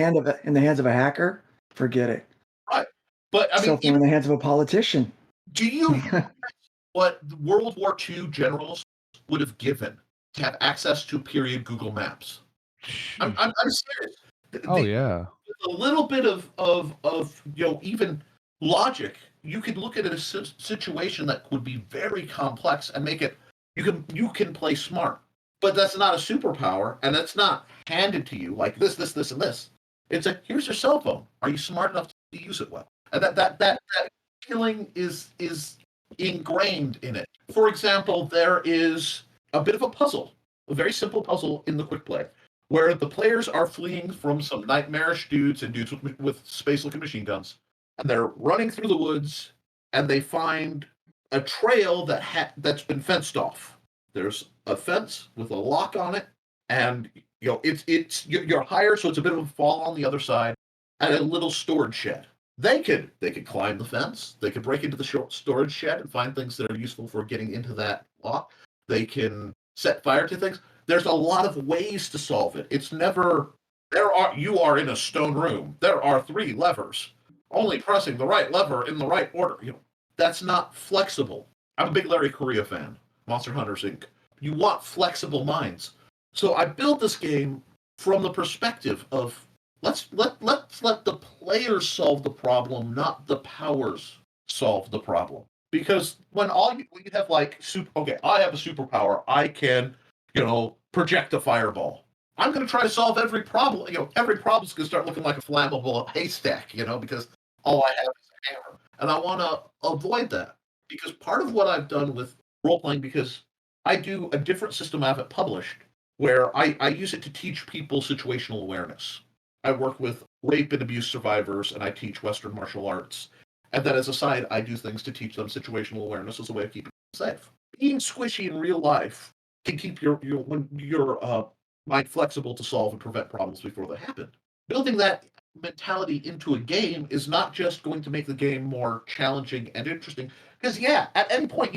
hands of a hacker, forget it. Right. But I mean, cell phone in the hands of a politician. Do you what World War II generals would have given to have access to period Google Maps? I'm serious. Yeah. With a little bit of even logic, you could look at a situation that would be very complex and make it. You can play smart, but that's not a superpower, and that's not handed to you like this, and this. It's a here's your cell phone. Are you smart enough to use it well? And that feeling is ingrained in it. For example, there is a bit of a puzzle, a very simple puzzle in the quick play, where the players are fleeing from some nightmarish dudes and dudes with space-looking machine guns, and they're running through the woods, and they find a trail that's been fenced off. There's a fence with a lock on it, and you're higher, so it's a bit of a fall on the other side, and a little storage shed. They could climb the fence. They could break into the storage shed and find things that are useful for getting into that lock. They can set fire to things. There's a lot of ways to solve it. It's never you are in a stone room. There are 3 levers. Only pressing the right lever in the right order. That's not flexible. I'm a big Larry Correia fan. Monster Hunters Inc. You want flexible minds. So I built this game from the perspective of let's let the players solve the problem, not the powers solve the problem. Because when you have like I have a superpower. I can, project a fireball. I'm going to try to solve every problem. Every problem's going to start looking like a flammable haystack. Because all I have is a hammer, and I want to avoid that. Because part of what I've done with role playing, because I do a different system I haven't published, where I use it to teach people situational awareness. I work with rape and abuse survivors, and I teach Western martial arts. And then as a side, I do things to teach them situational awareness as a way of keeping them safe. Being squishy in real life can keep your mind flexible to solve and prevent problems before they happen. Building that mentality into a game is not just going to make the game more challenging and interesting. Because, at any point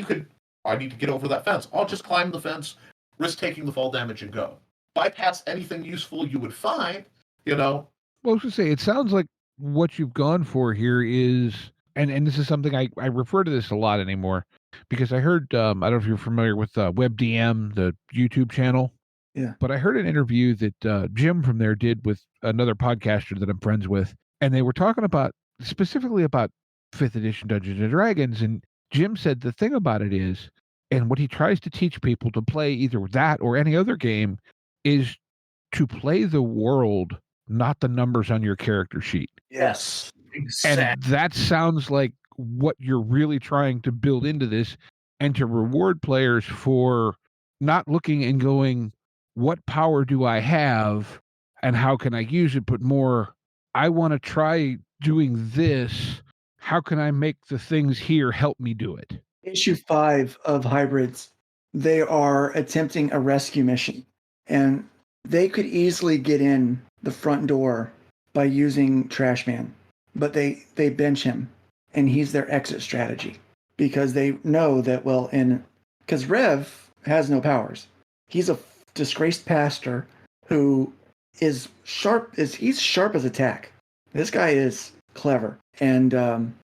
I need to get over that fence. I'll just climb the fence, risk taking the fall damage, and go. Bypass anything useful you would find, Well, I was going to say, it sounds like what you've gone for here is, and this is something I refer to this a lot anymore, because I heard, I don't know if you're familiar with WebDM, the YouTube channel. Yeah. But I heard an interview that Jim from there did with another podcaster that I'm friends with, and they were talking specifically about 5th edition Dungeons and Dragons, and Jim said the thing about it is, and what he tries to teach people to play either that or any other game, is to play the world, not the numbers on your character sheet. Yes. exactly. And that sounds like what you're really trying to build into this, and to reward players for not looking and going, what power do I have and how can I use it? But more, I want to try doing this. How can I make the things here help me do it? Issue 5 of Hybrids, they are attempting a rescue mission, and they could easily get in the front door by using Trash Man, but they bench him, and he's their exit strategy because they know that, because Rev has no powers. He's a disgraced pastor who is sharp. He's sharp as a tack. This guy is clever, and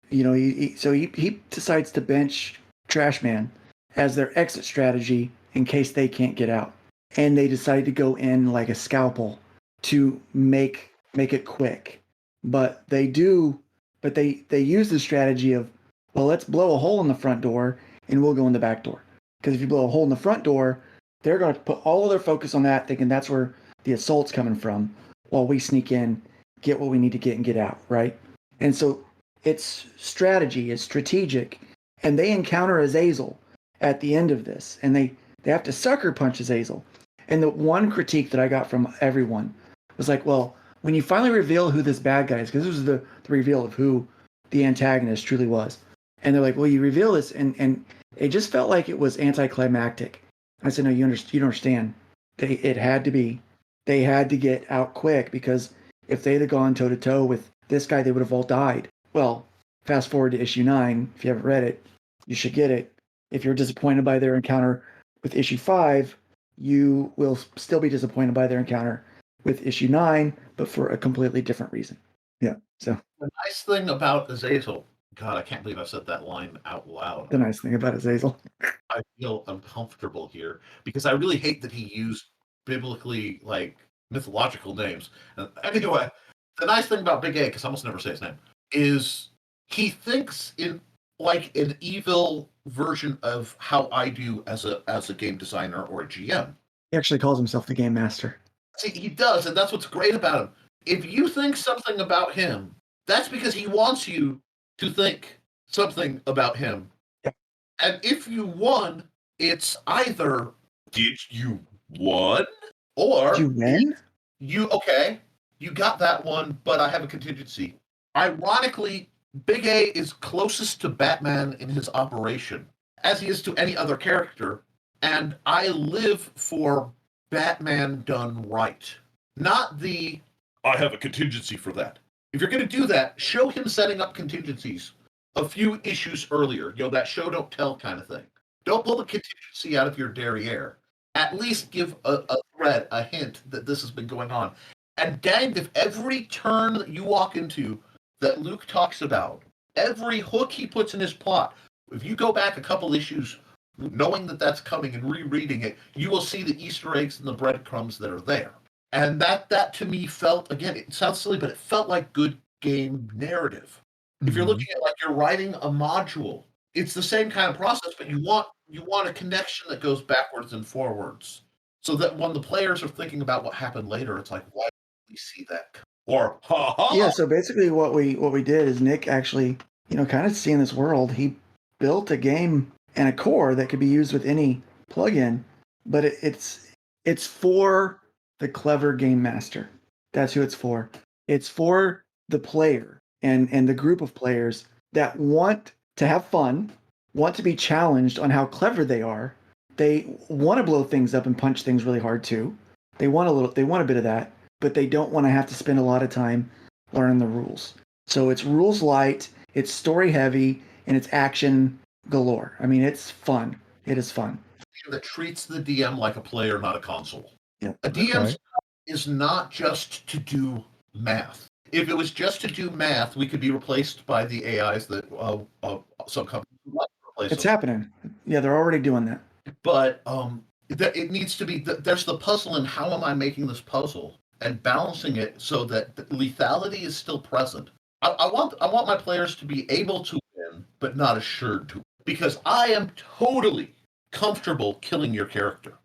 he decides to bench Trash Man as their exit strategy in case they can't get out, and they decide to go in like a scalpel to make it quick. But they use the strategy of, let's blow a hole in the front door and we'll go in the back door. Because if you blow a hole in the front door, they're going to put all of their focus on that, thinking that's where the assault's coming from, while we sneak in, get what we need to get, and get out, right? And so it's strategy, it's strategic, and they encounter Azazel at the end of this, and they have to sucker punch Azazel. And the one critique that I got from everyone was like, when you finally reveal who this bad guy is, because this was the reveal of who the antagonist truly was, and they're like, you reveal this, and it just felt like it was anticlimactic. I said, no, you don't understand. It had to be. They had to get out quick, because if they'd have gone toe-to-toe with this guy, they would have all died. Well, fast forward to issue 9. If you haven't read it, you should get it. If you're disappointed by their encounter with issue 5, you will still be disappointed by their encounter with issue 9, but for a completely different reason. Yeah. So the nice thing about Azazel, God, I can't believe I said that line out loud. The nice thing about Azazel. I feel uncomfortable here because I really hate that he used biblically, mythological names. And anyway, the nice thing about Big A, because I almost never say his name, is he thinks in an evil version of how I do as a game designer or a GM. He actually calls himself the game master. See, he does, and that's what's great about him. If you think something about him, that's because he wants you to think something about him. Yep. And if you won, it's either did you won or Did you win? you got that one, but I have a contingency. Ironically, Big A is closest to Batman in his operation, as he is to any other character, and I live for Batman done right. Not the I have a contingency for that. If you're going to do that, show him setting up contingencies a few issues earlier. That show don't tell kind of thing. Don't pull the contingency out of your derriere. At least give a thread, a hint that this has been going on. And dang, if every turn that you walk into that Luke talks about, every hook he puts in his plot, if you go back a couple issues knowing that that's coming and rereading it, you will see the Easter eggs and the breadcrumbs that are there. And that to me felt, again, it sounds silly, but it felt like good game narrative. Mm-hmm. If you're looking at like you're writing a module, it's the same kind of process, but you want a connection that goes backwards and forwards, so that when the players are thinking about what happened later, it's like, why didn't we see that? Or ha ha. Yeah. So basically, what we did is Nick actually, kind of seeing this world, he built a game and a core that could be used with any plugin, but it's for the clever game master. That's who it's for. It's for the player and the group of players that want to have fun, want to be challenged on how clever they are. They want to blow things up and punch things really hard too. They want a bit of that, but they don't want to have to spend a lot of time learning the rules. So it's rules light, it's story heavy, and it's action galore. I mean, it's fun. It is fun. That treats the DM like a player, not a console. Yeah. A DM's is not just to do math. If it was just to do math, we could be replaced by the AIs that some companies would like to replace. It's happening. Yeah, they're already doing that. But it needs to be. There's the puzzle, and how am I making this puzzle and balancing it so that lethality is still present. I want my players to be able to win, but not assured to, because I am totally comfortable killing your character.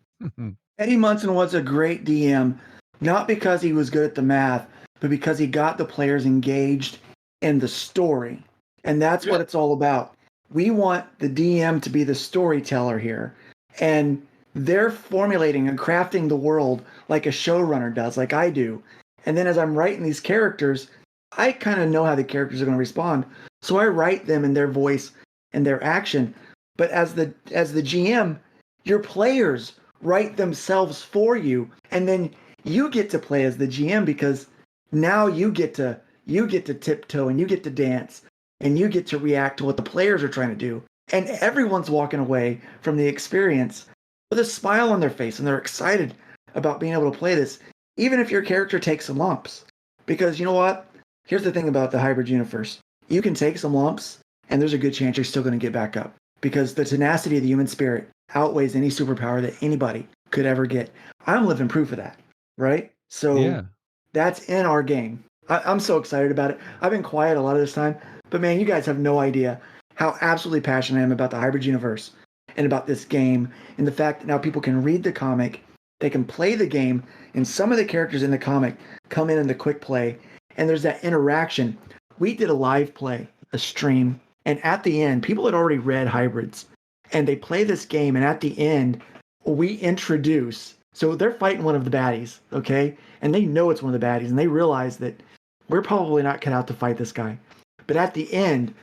Eddie Munson was a great DM, not because he was good at the math, but because he got the players engaged in the story. And that's what it's all about. We want the DM to be the storyteller here. And they're formulating and crafting the world like a showrunner does, like I do. And then as I'm writing these characters, I kind of know how the characters are going to respond. So I write them in their voice and their action. But as the GM, your players write themselves for you, and then you get to play as the GM, because now you get to tiptoe and you get to dance and you get to react to what the players are trying to do, and everyone's walking away from the experience with a smile on their face, and they're excited about being able to play this, even if your character takes some lumps. Because you know what? Here's the thing about the hybrid universe: you can take some lumps and there's a good chance you're still going to get back up, because the tenacity of the human spirit outweighs any superpower that anybody could ever get. I'm living proof of that, right? So that's in our game. I'm so excited about it. I've been quiet a lot of this time, but man, you guys have no idea how absolutely passionate I am about the hybrid universe and about this game, and the fact that now people can read the comic, they can play the game, and some of the characters in the comic come in the quick play, and there's that interaction. We did a live play, a stream, and at the end, people had already read hybrids, and they play this game, and at the end, we introduce, so they're fighting one of the baddies, okay? And they know it's one of the baddies, and they realize that we're probably not cut out to fight this guy. But at the end,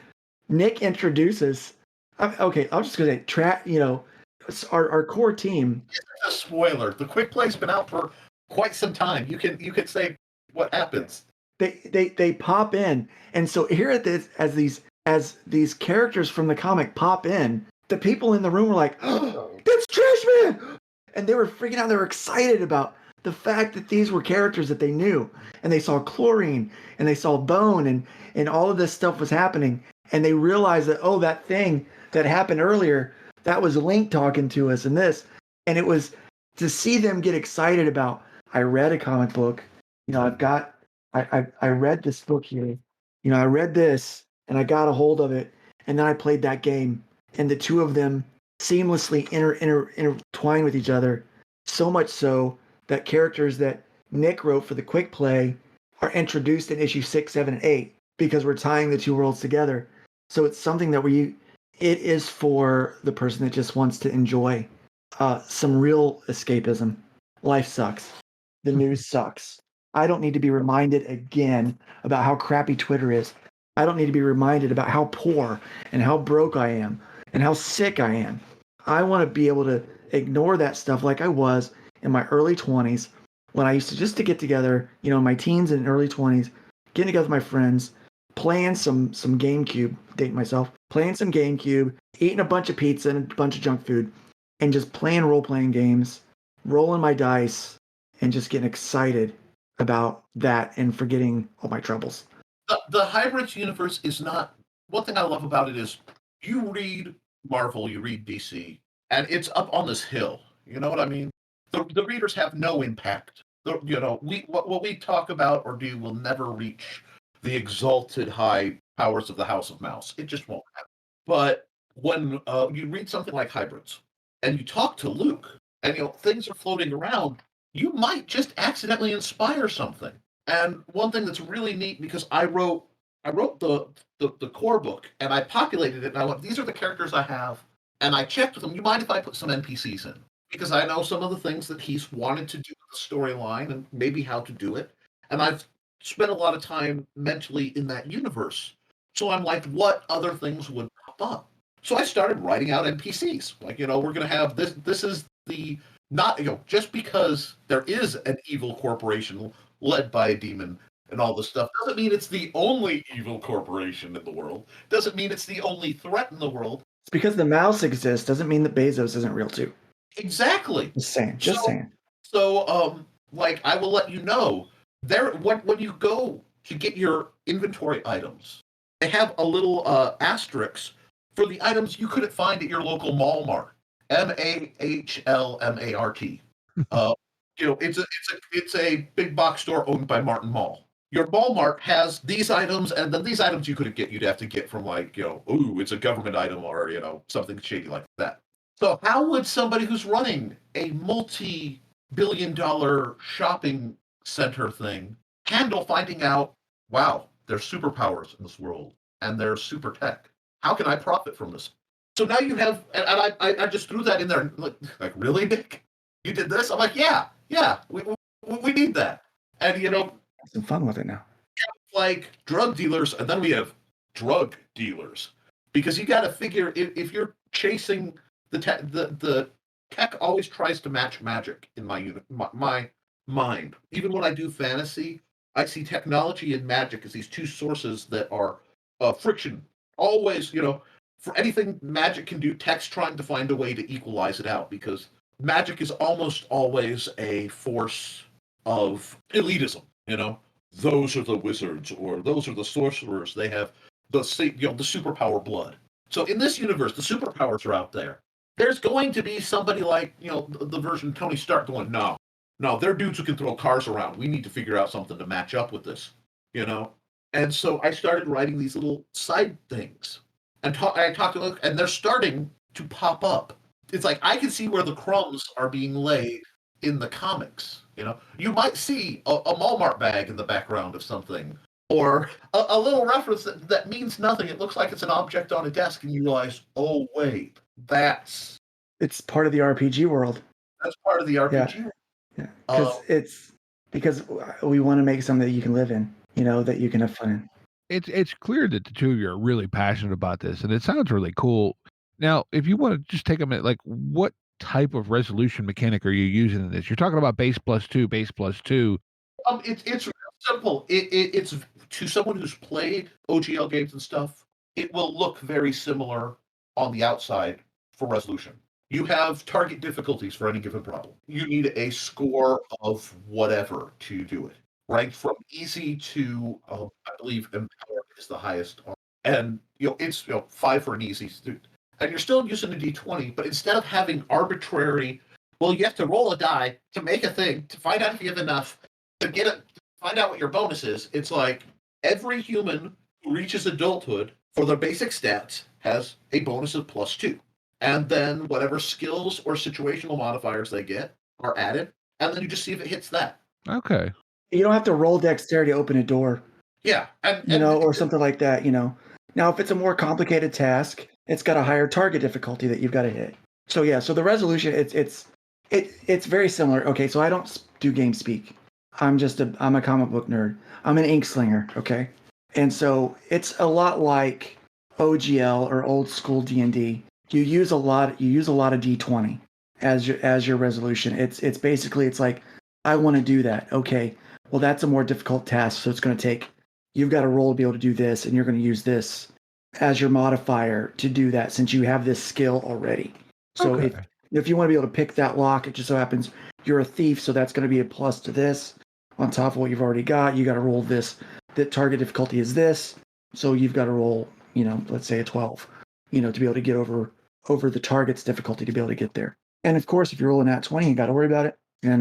Nick introduces, okay, I'm just going to say, our core team. It's a spoiler. The quick play's been out for quite some time. You can say what happens. They pop in, and so here at this, as these characters from the comic pop in, the people in the room were like, "Oh, that's Trash Man!" And they were freaking out. They were excited about the fact that these were characters that they knew, and they saw Chlorine, and they saw Bone, and all of this stuff was happening, and they realized that, oh, that thing that happened earlier, that was Link talking to us, and this, and it was to see them get excited about. I read a comic book, I read this book here, I read this, and I got a hold of it, and then I played that game. And the two of them seamlessly intertwine with each other, so much so that characters that Nick wrote for the quick play are introduced in issue 6, 7, and 8 because we're tying the two worlds together. So it's something that it is for the person that just wants to enjoy some real escapism. Life sucks. The news sucks. I don't need to be reminded again about how crappy Twitter is. I don't need to be reminded about how poor and how broke I am and how sick I am. I want to be able to ignore that stuff like I was in my early 20s when I used to just to get together, in my teens and early 20s, getting together with my friends, playing some GameCube, dating myself, playing some GameCube, eating a bunch of pizza and a bunch of junk food, and just playing role-playing games, rolling my dice, and just getting excited about that and forgetting all my troubles. The Hybrids universe is not... One thing I love about it is you read Marvel, you read DC, and it's up on this hill. You know what I mean? The readers have no impact. What we talk about or do will never reach the exalted high powers of the House of Mouse. It just won't happen. But when you read something like Hybrids, and you talk to Luke, and things are floating around, you might just accidentally inspire something. And one thing that's really neat, because I wrote the core book, and I populated it, and I went, these are the characters I have, and I checked with them, you mind if I put some NPCs in? Because I know some of the things that he's wanted to do with the storyline, and maybe how to do it, and I've spent a lot of time mentally in that universe. So I'm like, what other things would pop up? So I started writing out NPCs. Like, we're going to have this. This is the... Not, just because there is an evil corporation led by a demon and all this stuff doesn't mean it's the only evil corporation in the world. Doesn't mean it's the only threat in the world. It's because the mouse exists doesn't mean that Bezos isn't real too. Exactly. Just saying. So, I will let you know, when you go to get your inventory items, they have a little asterisk for the items you couldn't find at your local Walmart. MAHLMART. It's a big box store owned by Martin Mall. Your Walmart has these items, and then these items you couldn't get, you'd have to get from it's a government item or something shady like that. So how would somebody who's running a multi-billion-dollar shopping center thing handle finding out, wow, there's superpowers in this world and there's super tech? How can I profit from this? So now you have, and I just threw that in there, like, really, Nick? You did this? I'm like, yeah, we need that. And, have some fun with it now. Like drug dealers, and then we have drug dealers. Because you got to figure, if you're chasing the tech always tries to match magic in my mind. Even when I do fantasy, I see technology and magic as these two sources that are friction. Always, for anything magic can do, tech's trying to find a way to equalize it out, because magic is almost always a force of elitism. Those are the wizards, or those are the sorcerers. They have the superpower blood. So in this universe, the superpowers are out there. There's going to be somebody like the version of Tony Stark going, no, they're dudes who can throw cars around. We need to figure out something to match up with this. And so I started writing these little side things. And I talked to them, and they're starting to pop up. It's like I can see where the crumbs are being laid in the comics. You might see a Walmart bag in the background of something, or a little reference that means nothing. It looks like it's an object on a desk, and you realize, oh wait, it's part of the RPG world. That's part of the RPG. Yeah, because we want to make something that you can live in. That you can have fun in. It's clear that the two of you are really passionate about this, and it sounds really cool. Now, if you want to just take a minute, like, what type of resolution mechanic are you using in this? You're talking about base plus two. It's real simple. It's to someone who's played OGL games and stuff, it will look very similar on the outside for resolution. You have target difficulties for any given problem. You need a score of whatever to do it. Ranked from easy to, I believe, empowered is the highest. And, it's 5 for an easy student. And you're still using a D20, but instead of having arbitrary, you have to roll a die to make a thing, to find out if you have enough, to get it, find out what your bonus is. It's like every human who reaches adulthood for their basic stats has a bonus of +2. And then whatever skills or situational modifiers they get are added, and then you just see if it hits that. Okay. You don't have to roll dexterity to open a door, Yeah, or something like that. Now, if it's a more complicated task, it's got a higher target difficulty that you've got to hit. So yeah, so the resolution, it's very similar. Okay, so I don't do game speak. I'm a comic book nerd. I'm an ink slinger. Okay, and so it's a lot like OGL or old school D&D. You use a lot of D20 as your resolution. It's basically, it's like, I want to do that. Okay, well, that's a more difficult task, so it's going to take, you've got to roll to be able to do this, and you're going to use this as your modifier to do that, since you have this skill already. So Okay. if you want to be able to pick that lock, it just so happens you're a thief, so that's going to be a plus to this on top of what you've already got. You got to roll this. The target difficulty is this, so you've got to roll, let's say a 12, to be able to get over the target's difficulty to be able to get there. And of course, if you're rolling at 20, you got to worry about it. And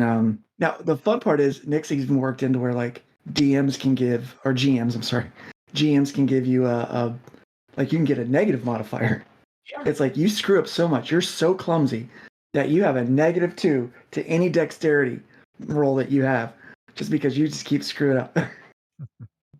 now the fun part is Nick's even worked into where like GMs can give you you can get a negative modifier. Yeah. It's like you screw up so much, you're so clumsy that you have a -2 to any dexterity roll that you have, just because you just keep screwing up.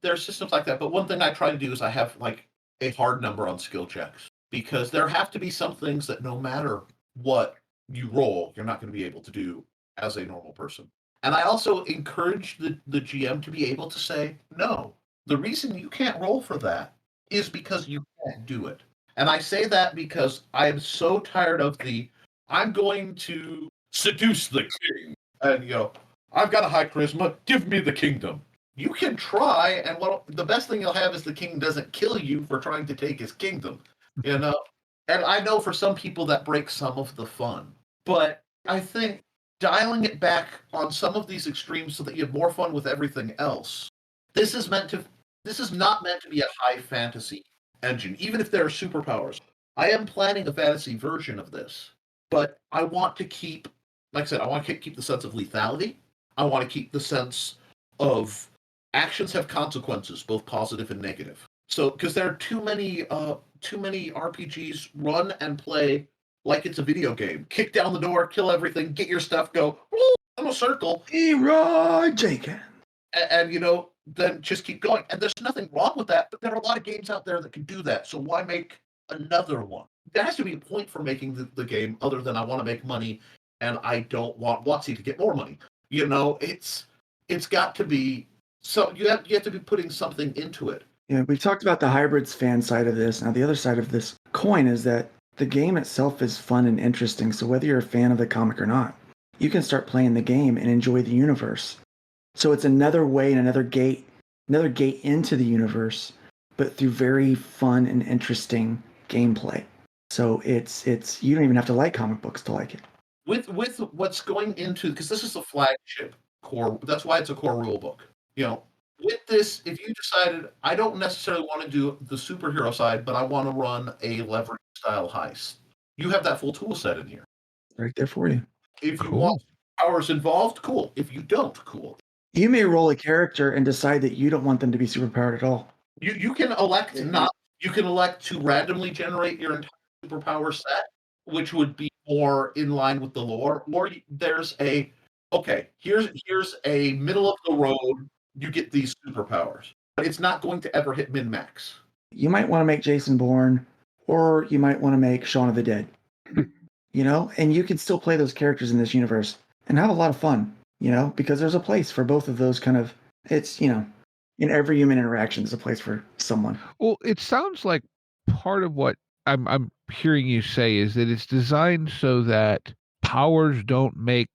There's systems like that, but one thing I try to do is I have like a hard number on skill checks, because there have to be some things that no matter what you roll, you're not going to be able to do as a normal person. And I also encourage the GM to be able to say, no, the reason you can't roll for that is because you can't do it. And I say that because I am so tired of I'm going to seduce the king. And, I've got a high charisma, give me the kingdom. You can try, and the best thing you'll have is the king doesn't kill you for trying to take his kingdom, And I know for some people that breaks some of the fun. But I think dialing it back on some of these extremes so that you have more fun with everything else. This is not meant to be a high fantasy engine, even if there are superpowers. I am planning a fantasy version of this, but I want to keep, like I said, I want to keep the sense of lethality. I want to keep the sense of actions have consequences, both positive and negative. So, because there are too many RPGs run and play like it's a video game. Kick down the door, kill everything, get your stuff, go in a circle. Leroy Jenkins. And then just keep going. And there's nothing wrong with that, but there are a lot of games out there that can do that. So why make another one? There has to be a point for making the game other than I want to make money and I don't want WotC to get more money. It's got to be, so you have to be putting something into it. Yeah, we've talked about the hybrids fan side of this. Now, the other side of this coin is that the game itself is fun and interesting. So whether you're a fan of the comic or not, you can start playing the game and enjoy the universe. So it's another way and another gate into the universe, but through very fun and interesting gameplay. So it's you don't even have to like comic books to like it. With what's going into, because this is a flagship core, that's why it's a core rule book. With this, if you decided, I don't necessarily want to do the superhero side, but I want to run a leverage style heist, you have that full tool set in here. Right there for you. If you want powers involved, cool. If you don't, cool. You may roll a character and decide that you don't want them to be superpowered at all. You can elect you can elect to randomly generate your entire superpower set, which would be more in line with the lore. Or there's here's a middle of the road, you get these superpowers. But it's not going to ever hit min-max. You might want to make Jason Bourne, or you might want to make Shaun of the Dead. And you can still play those characters in this universe and have a lot of fun, because there's a place for both of those kind of, it's, in every human interaction, there's a place for someone. Well, it sounds like part of what I'm hearing you say is that it's designed so that powers don't make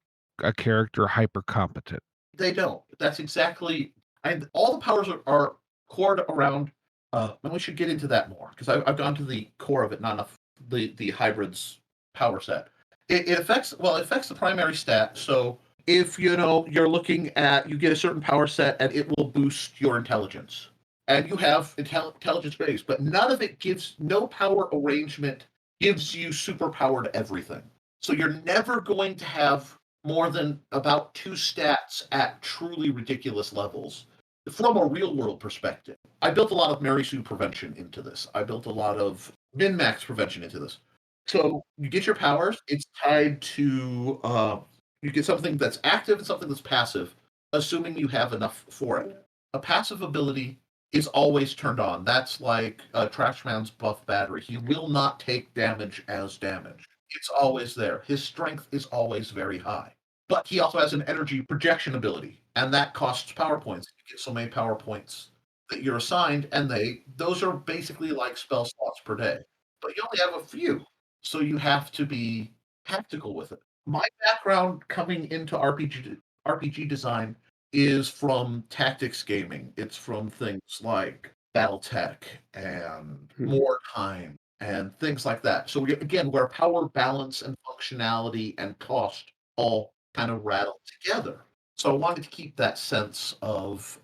a character hyper competent. They don't. That's exactly. And all the powers are cored around. And we should get into that more, because I've gone to the core of it, not enough the hybrids power set. It affects the primary stat. So if you're looking at, you get a certain power set and it will boost your intelligence, and you have intelligence base, but no power arrangement gives you superpowered everything. So you're never going to have more than about 2 stats at truly ridiculous levels from a real world perspective. I built a lot of Mary Sue prevention into this. I built a lot of min-max prevention into this. So you get your powers, it's tied to, you get something that's active and something that's passive. assuming you have enough for it. A passive ability is always turned on. That's like Trash Man's buff battery. He will not take damage as damage. It's always there. His strength is always very high. But he also has an energy projection ability, and that costs power points. You get so many power points that you're assigned, and those are basically like spell slots per day. But you only have a few, so you have to be tactical with it. My background coming into RPG design is from tactics gaming. It's from things like BattleTech and Wartime and things like that. So again, where power balance and functionality and cost all kind of rattle together. So I wanted to keep that sense of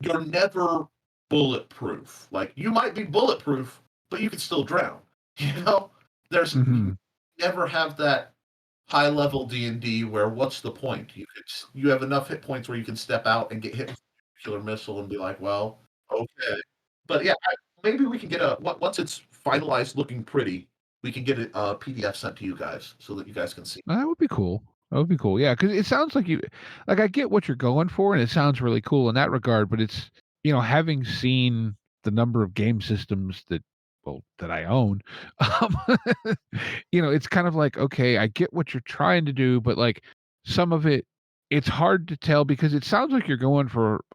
you're never bulletproof. Like you might be bulletproof, but you can still drown. There's you never have that high level D&D where what's the point? You have enough hit points where you can step out and get hit with a nuclear missile and be like, well, okay. But yeah, maybe we can get once it's finalized looking pretty, we can get a PDF sent to you guys so that you guys can see. That would be cool. That would be cool. Yeah, because it sounds like I get what you're going for, and it sounds really cool in that regard. But it's having seen the number of game systems that I own, it's kind of like, okay, I get what you're trying to do, but like some of it's hard to tell because it sounds like you're going for,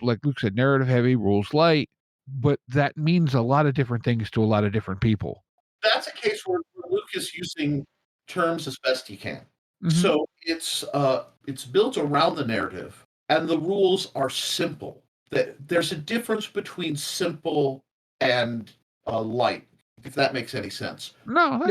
like Luke said, narrative heavy, rules light, but that means a lot of different things to a lot of different people. That's a case where Luke is using terms as best he can. So it's built around the narrative, and the rules are simple. There's a difference between simple and light, if that makes any sense. No,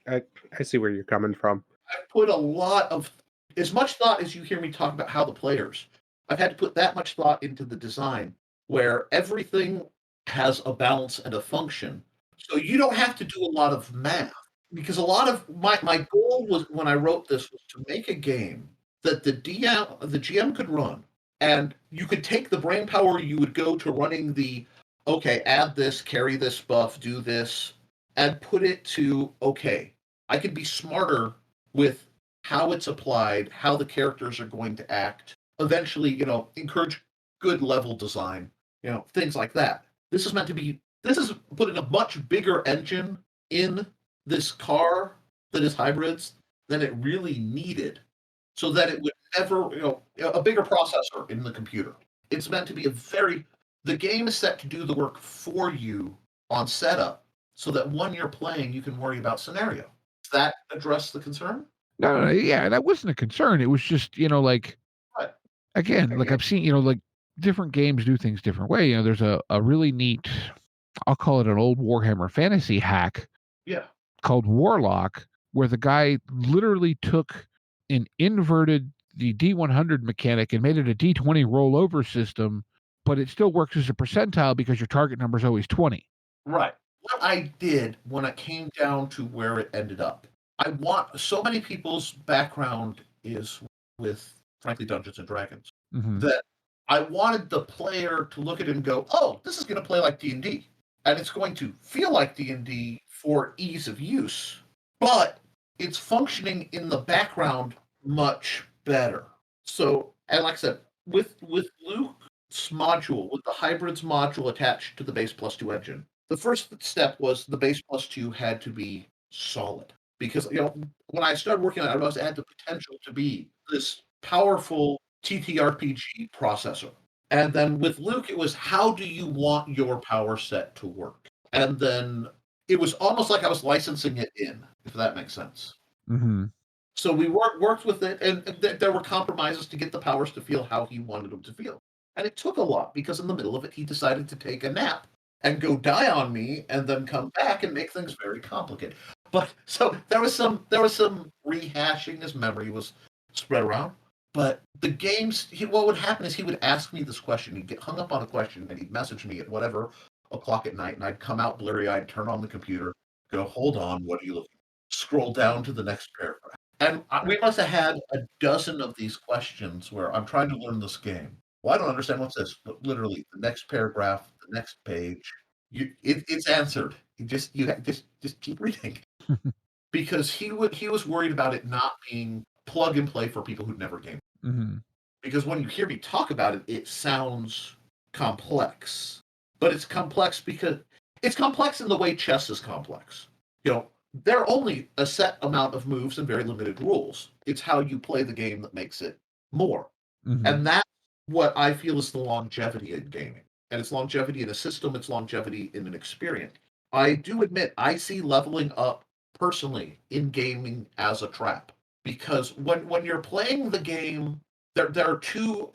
I see where you're coming from. I've put a lot of, as much thought as you hear me talk about how the players, I've had to put that much thought into the design where everything has a balance and a function. So you don't have to do a lot of math. Because a lot of my goal was when I wrote this was to make a game that the GM could run, and you could take the brain power you would go to running add this, carry this buff, do this, and put it to, I could be smarter with how it's applied, how the characters are going to act, eventually, encourage good level design, things like that. This is putting a much bigger engine in this car that is hybrids than it really needed, so that it would never, a bigger processor in the computer. It's meant to be the game is set to do the work for you on setup, so that when you're playing, you can worry about scenario. Does that address the concern? No, yeah, that wasn't a concern. It was just, again, like I've seen, like different games do things different way. There's a really neat, I'll call it an old Warhammer fantasy hack. Yeah. Called Warlock, where the guy literally took the D100 mechanic and made it a D20 rollover system, but it still works as a percentile because your target number is always 20. Right. What I did when it came down to where it ended up, so many people's background is with, frankly, Dungeons and Dragons, that I wanted the player to look at it and go, oh, this is going to play like D&D, and it's going to feel like D&D for ease of use, but it's functioning in the background much better. So, and like I said, with Luke's module, with the hybrids module attached to the base +2 engine, the first step was the base +2 had to be solid. Because, when I started working on it, I realized it had the potential to be this powerful TTRPG processor. And then with Luke, it was, how do you want your power set to work? And then it was almost like I was licensing it in, if that makes sense. So we worked with it, and there were compromises to get the powers to feel how he wanted them to feel. And it took a lot, because in the middle of it, he decided to take a nap and go die on me, and then come back and make things very complicated. But so there was some rehashing. His memory was spread around. But the games, what would happen is he would ask me this question. He'd get hung up on a question, and he'd message me at whatever o'clock at night, and I'd come out blurry-eyed, turn on the computer, go, hold on, what are you looking at? Scroll down to the next paragraph. And we must have had a dozen of these questions where I'm trying to learn this game. Well, I don't understand what's this, but literally the next paragraph, the next page, it's answered. You just keep reading. Because he was worried about it not being plug and play for people who'd never gamed. Because when you hear me talk about it, it sounds complex. But it's complex because it's complex in the way chess is complex. There are only a set amount of moves and very limited rules. It's how you play the game that makes it more. Mhm. And that's what I feel is the longevity in gaming. And it's longevity in a system, it's longevity in an experience. I do admit I see leveling up personally in gaming as a trap. Because when you're playing the game, there are two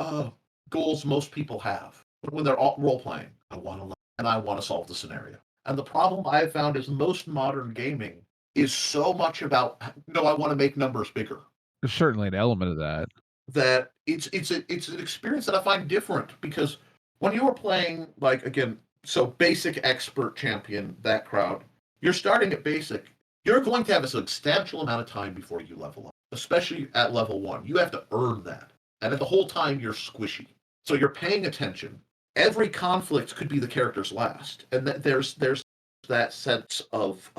goals most people have when they're role playing. I want to learn and I want to solve the scenario. And the problem I have found is most modern gaming is so much about no, I want to make numbers bigger. There's certainly an element of that. That it's an experience that I find different because when you were playing like again, so basic expert champion, that crowd, you're starting at basic. You're going to have a substantial amount of time before you level up, especially at level 1. You have to earn that. And at the whole time you're squishy. So you're paying attention. Every conflict could be the character's last. And there's that sense of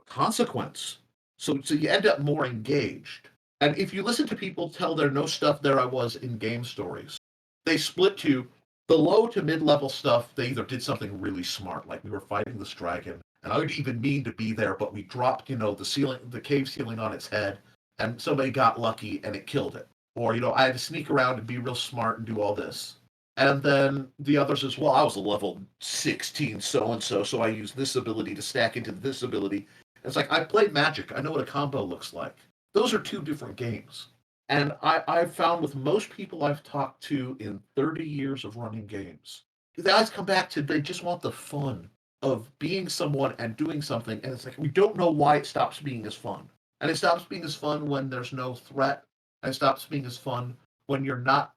consequence. So you end up more engaged. And if you listen to people tell their no stuff there I was in game stories, they split to the low to mid-level stuff. They either did something really smart, like we were fighting this dragon, and I didn't even mean to be there, but we dropped, the cave ceiling on its head, and somebody got lucky and it killed it. Or, I had to sneak around and be real smart and do all this. And then the others as well, I was a level 16 so-and-so, so I used this ability to stack into this ability. It's like, I played Magic. I know what a combo looks like. Those are two different games. And I've found with most people I've talked to in 30 years of running games, the guys come back to they just want the fun of being someone and doing something. And it's like, we don't know why it stops being as fun. And it stops being as fun when there's no threat. And it stops being as fun when you're not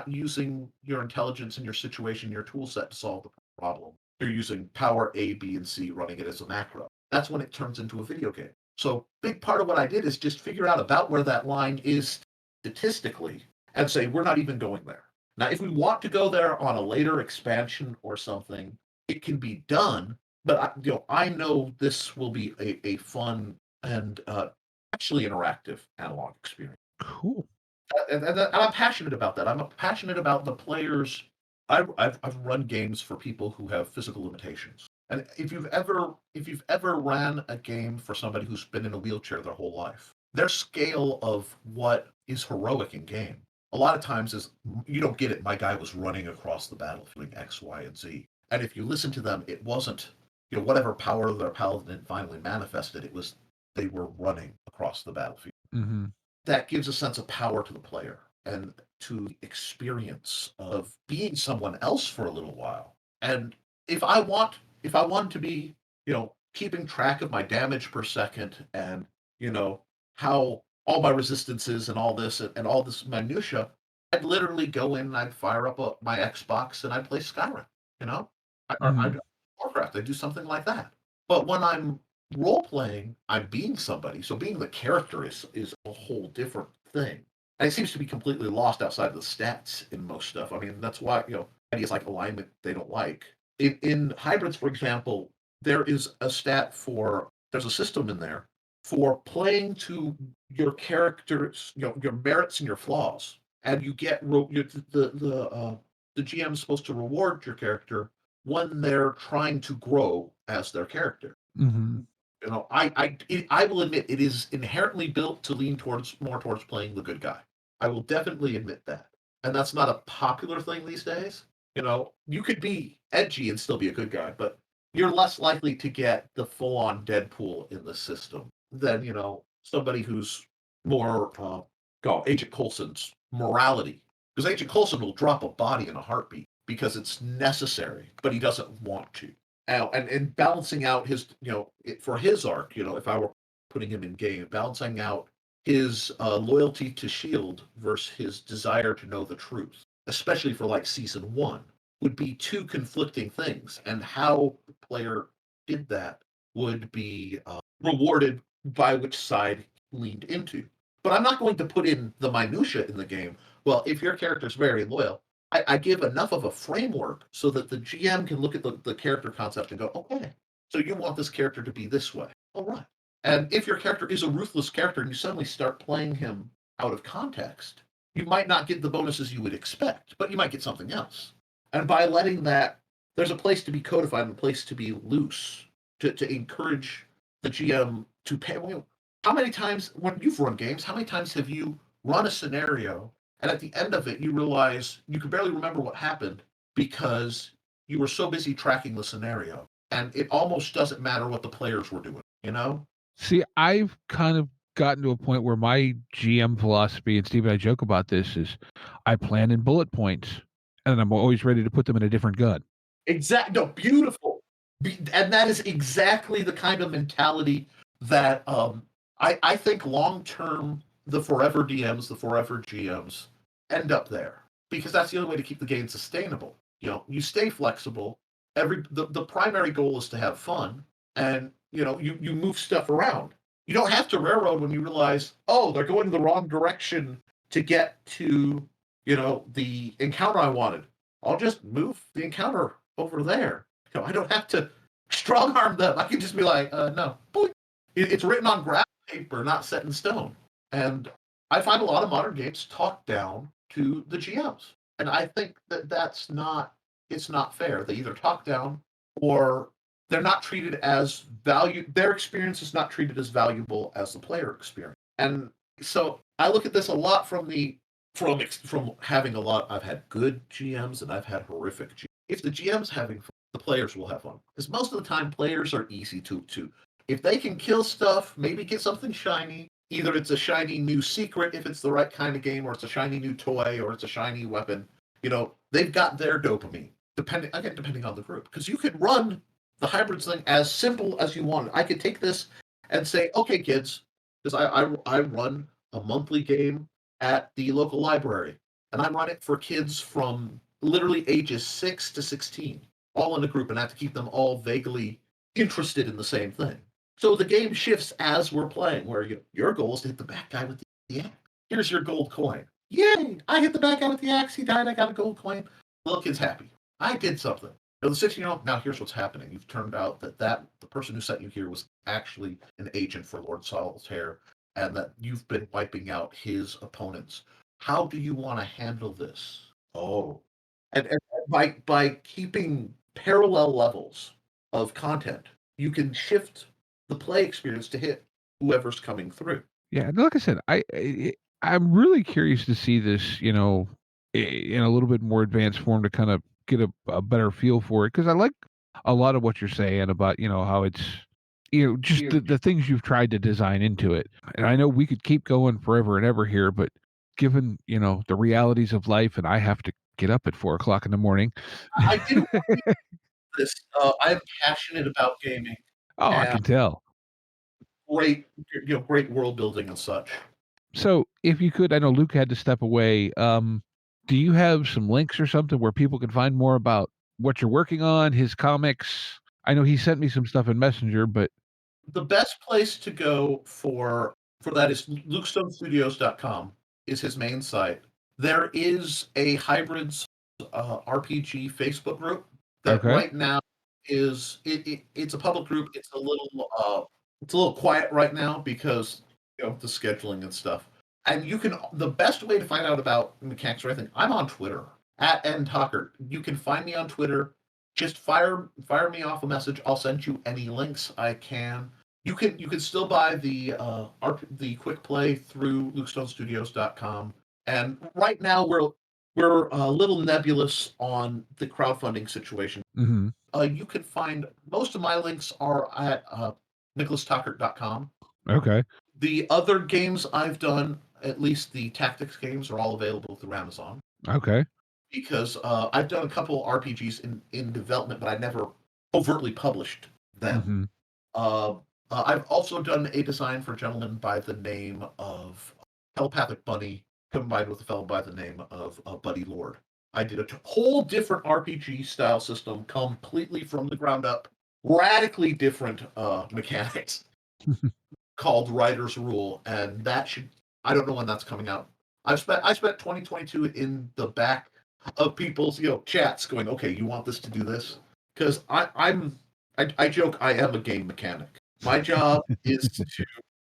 using your intelligence and your situation, your tool set to solve the problem. You're using power A, B, and C, running it as a macro. That's when it turns into a video game. So big part of what I did is just figure out about where that line is statistically and say, we're not even going there. Now, if we want to go there on a later expansion or something, it can be done. But I know this will be a fun and actually interactive analog experience. Cool. And I'm passionate about that. I'm passionate about the players. I've run games for people who have physical limitations. And if you've ever ran a game for somebody who's been in a wheelchair their whole life, their scale of what is heroic in game, a lot of times is you don't get it. My guy was running across the battlefield doing X, Y, and Z. And if you listen to them, it wasn't whatever power their paladin finally manifested. It was they were running across the battlefield. Mm-hmm. That gives a sense of power to the player and to the experience of being someone else for a little while. And if I want to be, keeping track of my damage per second and, how all my resistances and all this minutia, I'd literally go in and I'd fire up my Xbox and I'd play Skyrim, I'd do Warcraft, I'd do something like that. But when I'm role playing, I'm being somebody. So being the character is a whole different thing. And it seems to be completely lost outside of the stats in most stuff. I mean, that's why, ideas like alignment they don't like. In hybrids, for example, there is a there's a system in there for playing to your character's, your merits and your flaws. And you get the GM is supposed to reward your character when they're trying to grow as their character. Mm-hmm. I will admit it is inherently built to lean more towards playing the good guy. I will definitely admit that. And that's not a popular thing these days. You could be edgy and still be a good guy, but you're less likely to get the full-on Deadpool in the system than, somebody who's more, Agent Coulson's morality. Because Agent Coulson will drop a body in a heartbeat because it's necessary, but he doesn't want to. And balancing out his, for his arc, if I were putting him in game, balancing out his loyalty to S.H.I.E.L.D. versus his desire to know the truth, especially for like season 1, would be two conflicting things. And how the player did that would be rewarded by which side he leaned into. But I'm not going to put in the minutia in the game. Well, if your character's very loyal, I give enough of a framework so that the GM can look at the character concept and go, okay, so you want this character to be this way. All right. And if your character is a ruthless character and you suddenly start playing him out of context, you might not get the bonuses you would expect, but you might get something else. And by letting that, there's a place to be codified and a place to be loose, to encourage the GM to pay. How many times, when you've run games, how many times have you run a scenario and at the end of it you realize you can barely remember what happened because you were so busy tracking the scenario, and it almost doesn't matter what the players were doing, you know? See, I've kind of gotten to a point where my GM philosophy, and Steve and I joke about this, is I plan in bullet points, and I'm always ready to put them in a different gun. No, beautiful. And that is exactly the kind of mentality that I think long-term the forever DMs, the forever GMs end up there, because that's the only way to keep the game sustainable. You know, you stay flexible. The primary goal is to have fun, and you know, you move stuff around. You don't have to railroad when you realize, oh, they're going the wrong direction to get to, you know, the encounter I wanted. I'll just move the encounter over there. You know, I don't have to strong arm them. I can just be like, no. It's written on graph paper, not set in stone. And I find a lot of modern games talk down to the GMs. And I think it's not fair. They either talk down or they're not treated as their experience is not treated as valuable as the player experience. And so I look at this a lot from having a lot. I've had good GMs and I've had horrific GMs. If the GM's having fun, the players will have fun. Because most of the time, players are easy to. If they can kill stuff, maybe get something shiny. Either it's a shiny new secret if it's the right kind of game, or it's a shiny new toy, or it's a shiny weapon. You know, they've got their dopamine. Depending on the group. Because you could run the hybrids thing as simple as you want. I could take this and say, okay, kids, because I run a monthly game at the local library, and I run it for kids from literally ages 6 to 16, all in a group, and I have to keep them all vaguely interested in the same thing. So the game shifts as we're playing, where your goal is to hit the bad guy with the axe. Here's your gold coin. Yay! I hit the bad guy with the axe. He died. I got a gold coin. Little kid's happy. I did something. The 16-year-old, now here's what's happening. You've turned out that the person who sent you here was actually an agent for Lord Solitaire, and that you've been wiping out his opponents. How do you want to handle this? Oh. And by keeping parallel levels of content, you can shift the play experience to hit whoever's coming through. Yeah, like I said, I'm really curious to see this, you know, in a little bit more advanced form to kind of get a better feel for it, because I like a lot of what you're saying about, you know, how it's, you know, just the things you've tried to design into it. And I know we could keep going forever and ever here, but given, you know, the realities of life, and I have to get up at 4:00 in the morning. I didn't this. I'm passionate about gaming. Oh, I can tell. Great world building and such. So if you could, I know Luke had to step away. Do you have some links or something where people can find more about what you're working on, his comics? I know he sent me some stuff in Messenger, but the best place to go for that is lukestonestudios.com is his main site. There is a Hybrids RPG Facebook group that right now is it's a public group. It's a little quiet right now because, you know, the scheduling and stuff. And the best way to find out about mechanics or anything, I'm on Twitter at Nick Tockert. You can find me on Twitter. Just fire me off a message. I'll send you any links I can. You can still buy the quick play through lukestonestudios.com. And right now we're a little nebulous on the crowdfunding situation. Mm-hmm. You can find most of my links are at nicholastockert.com. Okay. The other games I've done, at least the tactics games, are all available through Amazon. Okay. Because I've done a couple RPGs in development, but I never overtly published them. Mm-hmm. I've also done a design for a gentleman by the name of Telepathic Bunny, combined with a fellow by the name of Buddy Lord. I did a whole different RPG style system, completely from the ground up, radically different mechanics, called Writer's Rule, and I don't know when that's coming out. I spent 2022 in the back of people's chats going, okay, you want this to do this? Because I joke I am a game mechanic. My job is to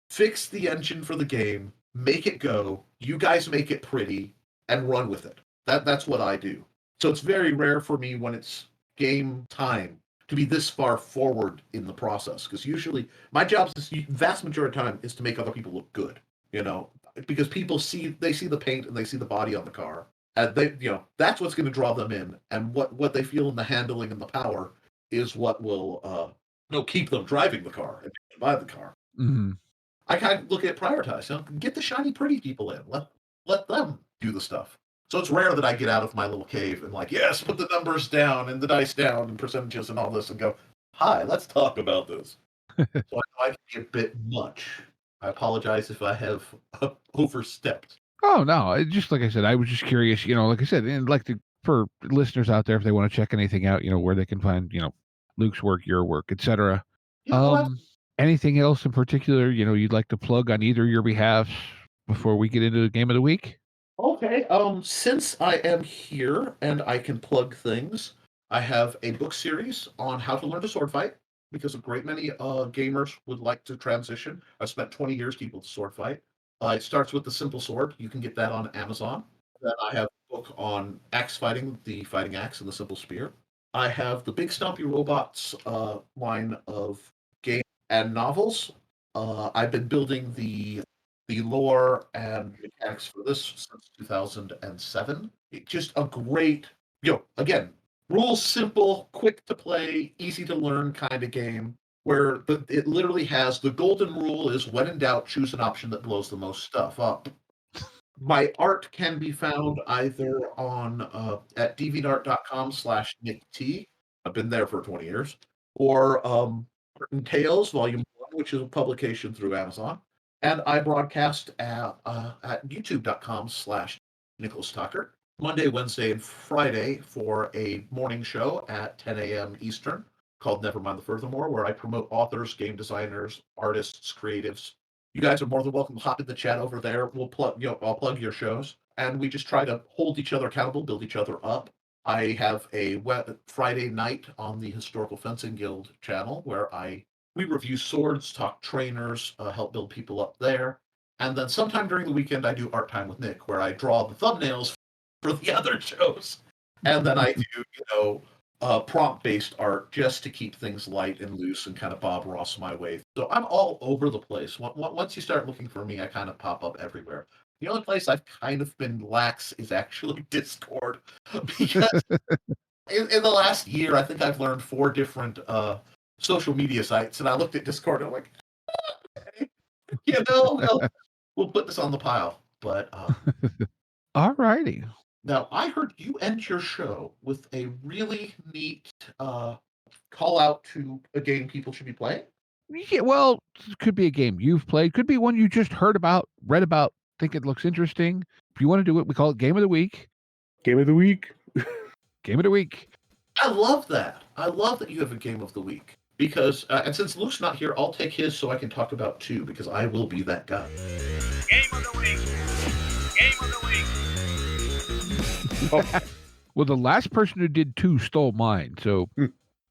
fix the engine for the game, make it go. You guys make it pretty. and run with it. That's what I do. So it's very rare for me when it's game time to be this far forward in the process, because usually my job is vast majority of the time is to make other people look good, because people see the paint and they see the body on the car, and that's what's going to draw them in, and what they feel in the handling and the power is what will keep them driving the car and buy the car. Mm-hmm. I kind of look at prioritize. Get the shiny, pretty people in. Let them do the stuff. So it's rare that I get out of my little cave and yes, put the numbers down and the dice down and percentages and all this and go, hi, let's talk about this. So I know I can be a bit much. I apologize if I have overstepped. Oh no! Just like I said, I was just curious. Like I said, and for listeners out there, if they want to check anything out, where they can find, Luke's work, your work, etc. Anything else in particular, you'd like to plug on either your behalf before we get into the game of the week? Okay. Since I am here and I can plug things, I have a book series on how to learn to sword fight, because a great many gamers would like to transition. I've spent 20 years teaching sword fight. It starts with the simple sword. You can get that on Amazon. Then I have a book on axe fighting, the fighting axe and the simple spear. I have the Big Stompy Robots line of games and novels. I've been building the lore and mechanics for this since 2007. It's just a great, again, rules simple, quick to play, easy to learn kind of game, where it literally has the golden rule is when in doubt, choose an option that blows the most stuff up. My art can be found either on at deviantart.com/Nick T. I've been there for 20 years. Or Curtain Tales, Volume 1, which is a publication through Amazon. And I broadcast at youtube.com/Nicholas Tockert, Monday, Wednesday, and Friday for a morning show at 10 a.m. Eastern called Never Mind the Furthermore, where I promote authors, game designers, artists, creatives. You guys are more than welcome to hop in the chat over there. I'll plug your shows, and we just try to hold each other accountable, build each other up. I have a Friday night on the Historical Fencing Guild channel where we review swords, talk trainers, help build people up there. And then sometime during the weekend, I do Art Time with Nick, where I draw the thumbnails for the other shows. And then I do, prompt-based art just to keep things light and loose and kind of Bob Ross my way. So I'm all over the place. Once you start looking for me, I kind of pop up everywhere. The only place I've kind of been lax is actually Discord. Because in the last year, I think I've learned 4 different social media sites, and I looked at Discord and I'm like, okay, we'll put this on the pile. But all righty. Now, I heard you end your show with a really neat call out to a game people should be playing. Yeah, well, it could be a game you've played, could be one you just heard about, read about, think it looks interesting. If you want to do it, we call it Game of the Week. Game of the Week. Game of the Week. I love that. I love that you have a Game of the Week. Because, and since Luke's not here, I'll take his so I can talk about 2, because I will be that guy. Game of the Week. Game of the Week. Oh. Well, the last person who did 2 stole mine, so...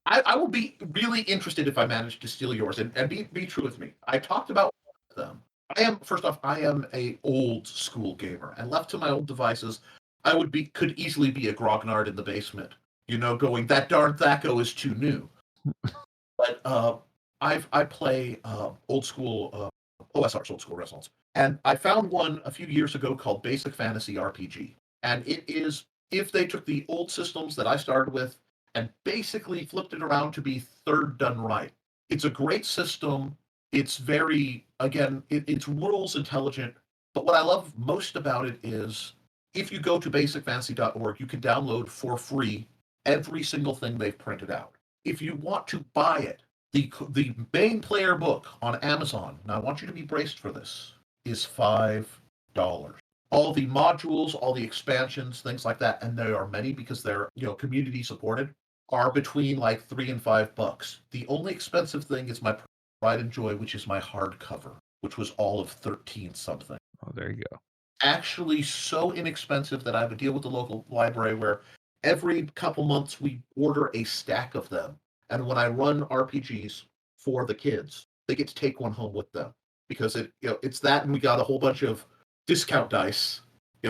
I will be really interested if I manage to steal yours, and be true with me. I talked about them. I am a old school gamer, and left to my old devices, I could easily be a grognard in the basement, going, that darn Thaco is too new. But I play old school OSRs, old school Resonance, and I found one a few years ago called Basic Fantasy RPG, and it is, if they took the old systems that I started with and basically flipped it around to be third done right. It's a great system. It's very, again, it's rules intelligent, but what I love most about it is if you go to basicfantasy.org, you can download for free every single thing they've printed out. If you want to buy it, the main player book on Amazon, now I want you to be braced for this, is $5. All the modules, all the expansions, things like that, and there are many because they're community supported, are between like $3 and $5. The only expensive thing is my pride and joy, which is my hardcover, which was all of 13 something. Oh, there you go. Actually, so inexpensive that I have a deal with the local library where every couple months we order a stack of them, and when I run RPGs for the kids, they get to take one home with them because it's that, and we got a whole bunch of discount dice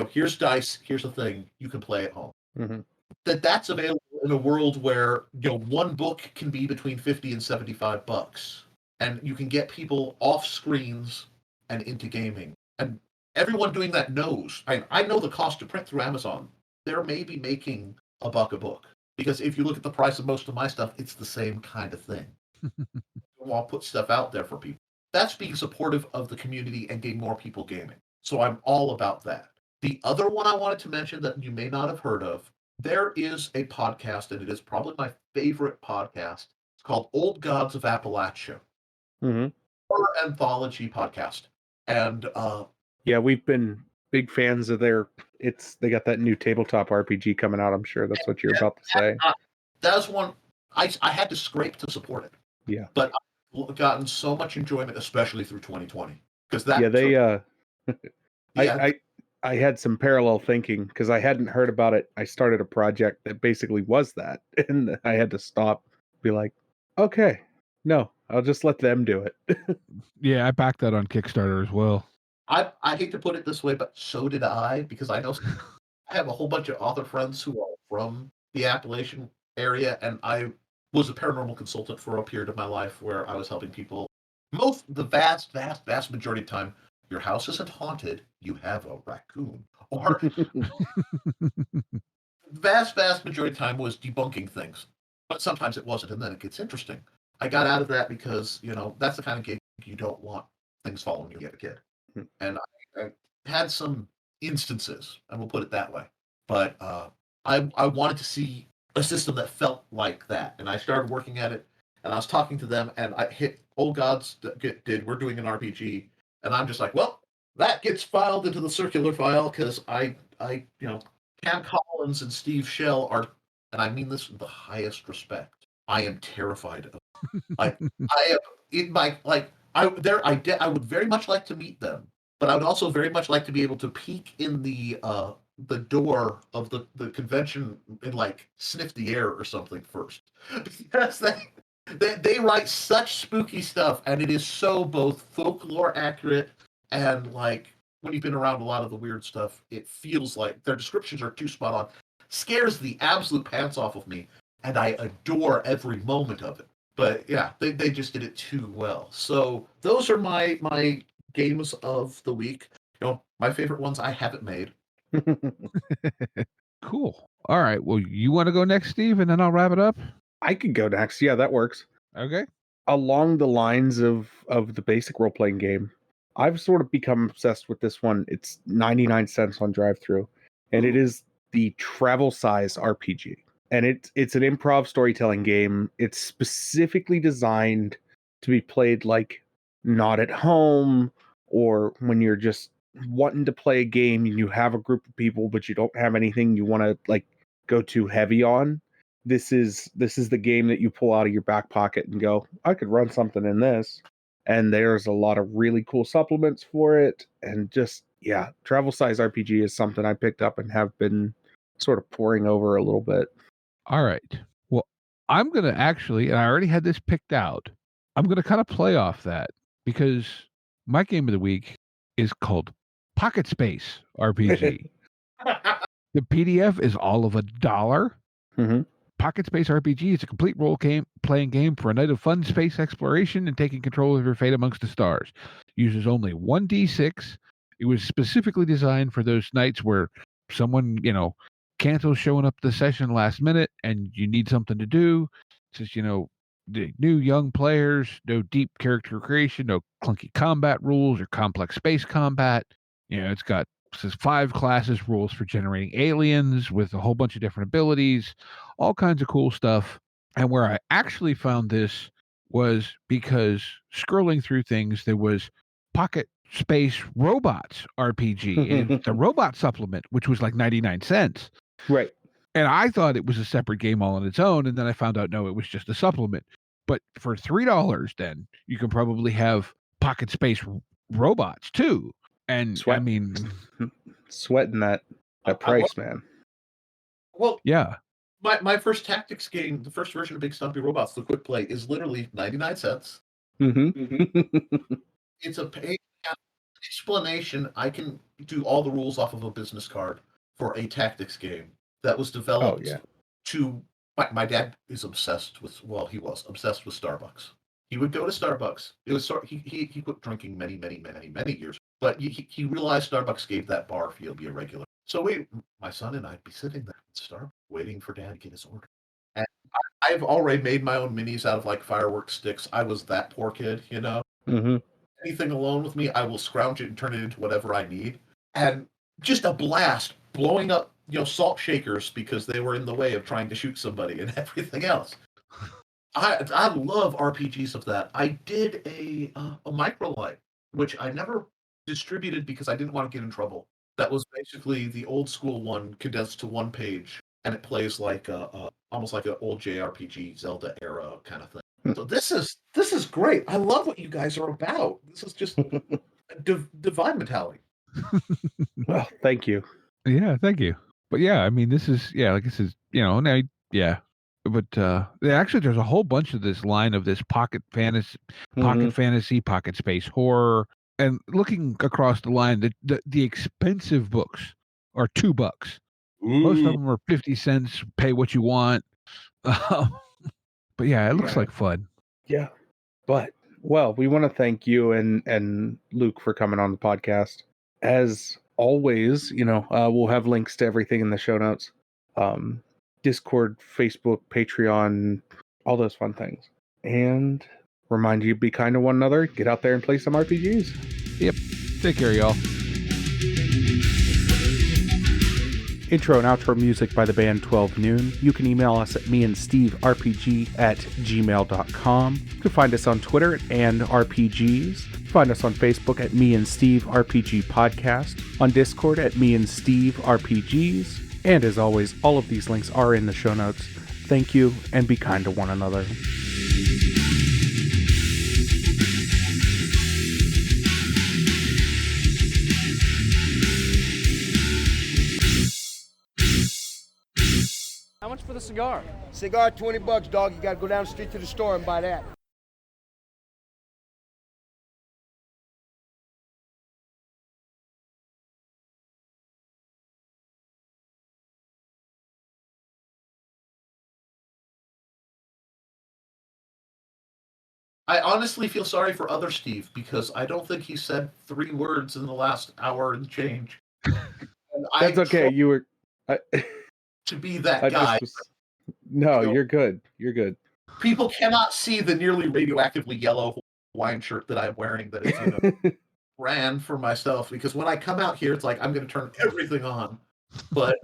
here's dice, here's a thing you can play at home. Mm-hmm. That's available in a world where one book can be between $50 and $75, and you can get people off screens and into gaming. And everyone doing that knows. I know the cost to print through Amazon. They're maybe making $1 a book, because if you look at the price of most of my stuff, it's the same kind of thing. I'll put stuff out there for people. That's being supportive of the community and getting more people gaming. So I'm all about that. The other one I wanted to mention that you may not have heard of, there is a podcast, and it is probably my favorite podcast. It's called Old Gods of Appalachia. Mm-hmm. Horror anthology podcast. And yeah, we've been big fans of they got that new tabletop RPG coming out. I'm sure that's what you're about to say. That was one I had to scrape to support it. Yeah. But I've gotten so much enjoyment, especially through 2020. Because that I had some parallel thinking because I hadn't heard about it. I started a project that basically was that, and I had to stop, be like, okay, no, I'll just let them do it. Yeah, I backed that on Kickstarter as well. I hate to put it this way, but so did I, because I know I have a whole bunch of author friends who are from the Appalachian area, and I was a paranormal consultant for a period of my life where I was helping people. The vast majority of the time, your house isn't haunted, you have a raccoon. Or vast majority of the time was debunking things. But sometimes it wasn't, and then it gets interesting. I got out of that because, that's the kind of gig you don't want things following you as a kid. And I had some instances, and we'll put it that way. But I wanted to see a system that felt like that. And I started working at it, and I was talking to them, and I hit Old Gods we're doing an RPG. And I'm just like, well, that gets filed into the circular file because Cam Collins and Steve Shell are, and I mean this with the highest respect, I am terrified of. I am in my I would very much like to meet them, but I would also very much like to be able to peek in the door of the convention and sniff the air or something first, because they write such spooky stuff, and it is so both folklore accurate and when you've been around a lot of the weird stuff, it feels like their descriptions are too spot on. Scares the absolute pants off of me, and I adore every moment of it. But yeah, they just did it too well. So those are my games of the week. My favorite ones I haven't made. Cool. All right. Well, you want to go next, Steve, and then I'll wrap it up? I could go next. Yeah, that works. Okay. Along the lines of the basic role-playing game, I've sort of become obsessed with this one. It's 99 cents on drive-thru, and it is the Travel Size RPG. And it's an improv storytelling game. It's specifically designed to be played not at home, or when you're just wanting to play a game and you have a group of people but you don't have anything you want to go too heavy on. This is the game that you pull out of your back pocket and go, I could run something in this. And there's a lot of really cool supplements for it. And just, yeah, Travel Size RPG is something I picked up and have been sort of poring over a little bit. All right. Well, I'm going to actually, and I already had this picked out, I'm going to kind of play off that because my game of the week is called Pocket Space RPG. The PDF is all of $1. Mm-hmm. Pocket Space RPG is a complete role-playing game for a night of fun space exploration and taking control of your fate amongst the stars. Uses only 1d6. It was specifically designed for those nights where someone, cancels showing up to the session last minute and you need something to do. Since, the new young players, no deep character creation, no clunky combat rules or complex space combat. It's got 5 classes, rules for generating aliens with a whole bunch of different abilities, all kinds of cool stuff. And where I actually found this was because scrolling through things, there was Pocket Space Robots RPG and the robot supplement, which was 99 cents. Right. And I thought it was a separate game all on its own. And then I found out, no, it was just a supplement. But for $3, then you can probably have Pocket Space Robots too. And sweating that price, man. Well, yeah. My first tactics game, the first version of Big Stumpy Robots, the quick play, is literally 99 cents. Mm-hmm. It's a pain explanation, I can do all the rules off of a business card for a tactics game that was developed yeah. to. My dad is obsessed with. Well, he was obsessed with Starbucks. He would go to Starbucks. It was he quit drinking many years, but he realized Starbucks gave that bar feel to be a regular. So my son and I'd be sitting there at Starbucks waiting for Dad to get his order. And I've already made my own minis out of like fireworks sticks. I was that poor kid, you know. Mm-hmm. Anything alone with me, I will scrounge it and turn it into whatever I need. And just a blast, blowing up, salt shakers because they were in the way of trying to shoot somebody and everything else. I love RPGs of that. I did a microlight, which I never distributed because I didn't want to get in trouble. That was basically the old school one condensed to one page, and it plays like almost like an old JRPG Zelda era kind of thing. So this is great. I love what you guys are about. This is just divine mentality. Well, thank you. Yeah, thank you. But yeah, I mean, this is like this is now yeah. But actually, there's a whole bunch of this line of this pocket fantasy, pocket space horror, and looking across the line, the expensive books are $2. Most of them are 50 cents. Pay what you want. But yeah, it looks like fun. Yeah, but we want to thank you and Luke for coming on the podcast. As always, we'll have links to everything in the show notes. Discord, Facebook, Patreon, all those fun things. And remind you to be kind to one another. Get out there and play some RPGs. Yep. Take care, y'all. Intro and outro music by the band 12 Noon. You can email us at meandsteverpg@gmail.com. You can find us on Twitter and RPGs. Find us on Facebook at Me and Steve RPG Podcast. On Discord at Me and Steve RPGs. And as always, all of these links are in the show notes. Thank you, and be kind to one another. How much for the cigar? Cigar, $20, dog. You gotta go down the street to the store and buy that. I honestly feel sorry for other Steve because I don't think he said 3 words in the last hour and change. And That's okay. You were to be that guy. No, you're good. You're good. People cannot see the nearly radioactively yellow Hawaiian shirt that I'm wearing that is brand for myself because when I come out here, it's like I'm going to turn everything on. But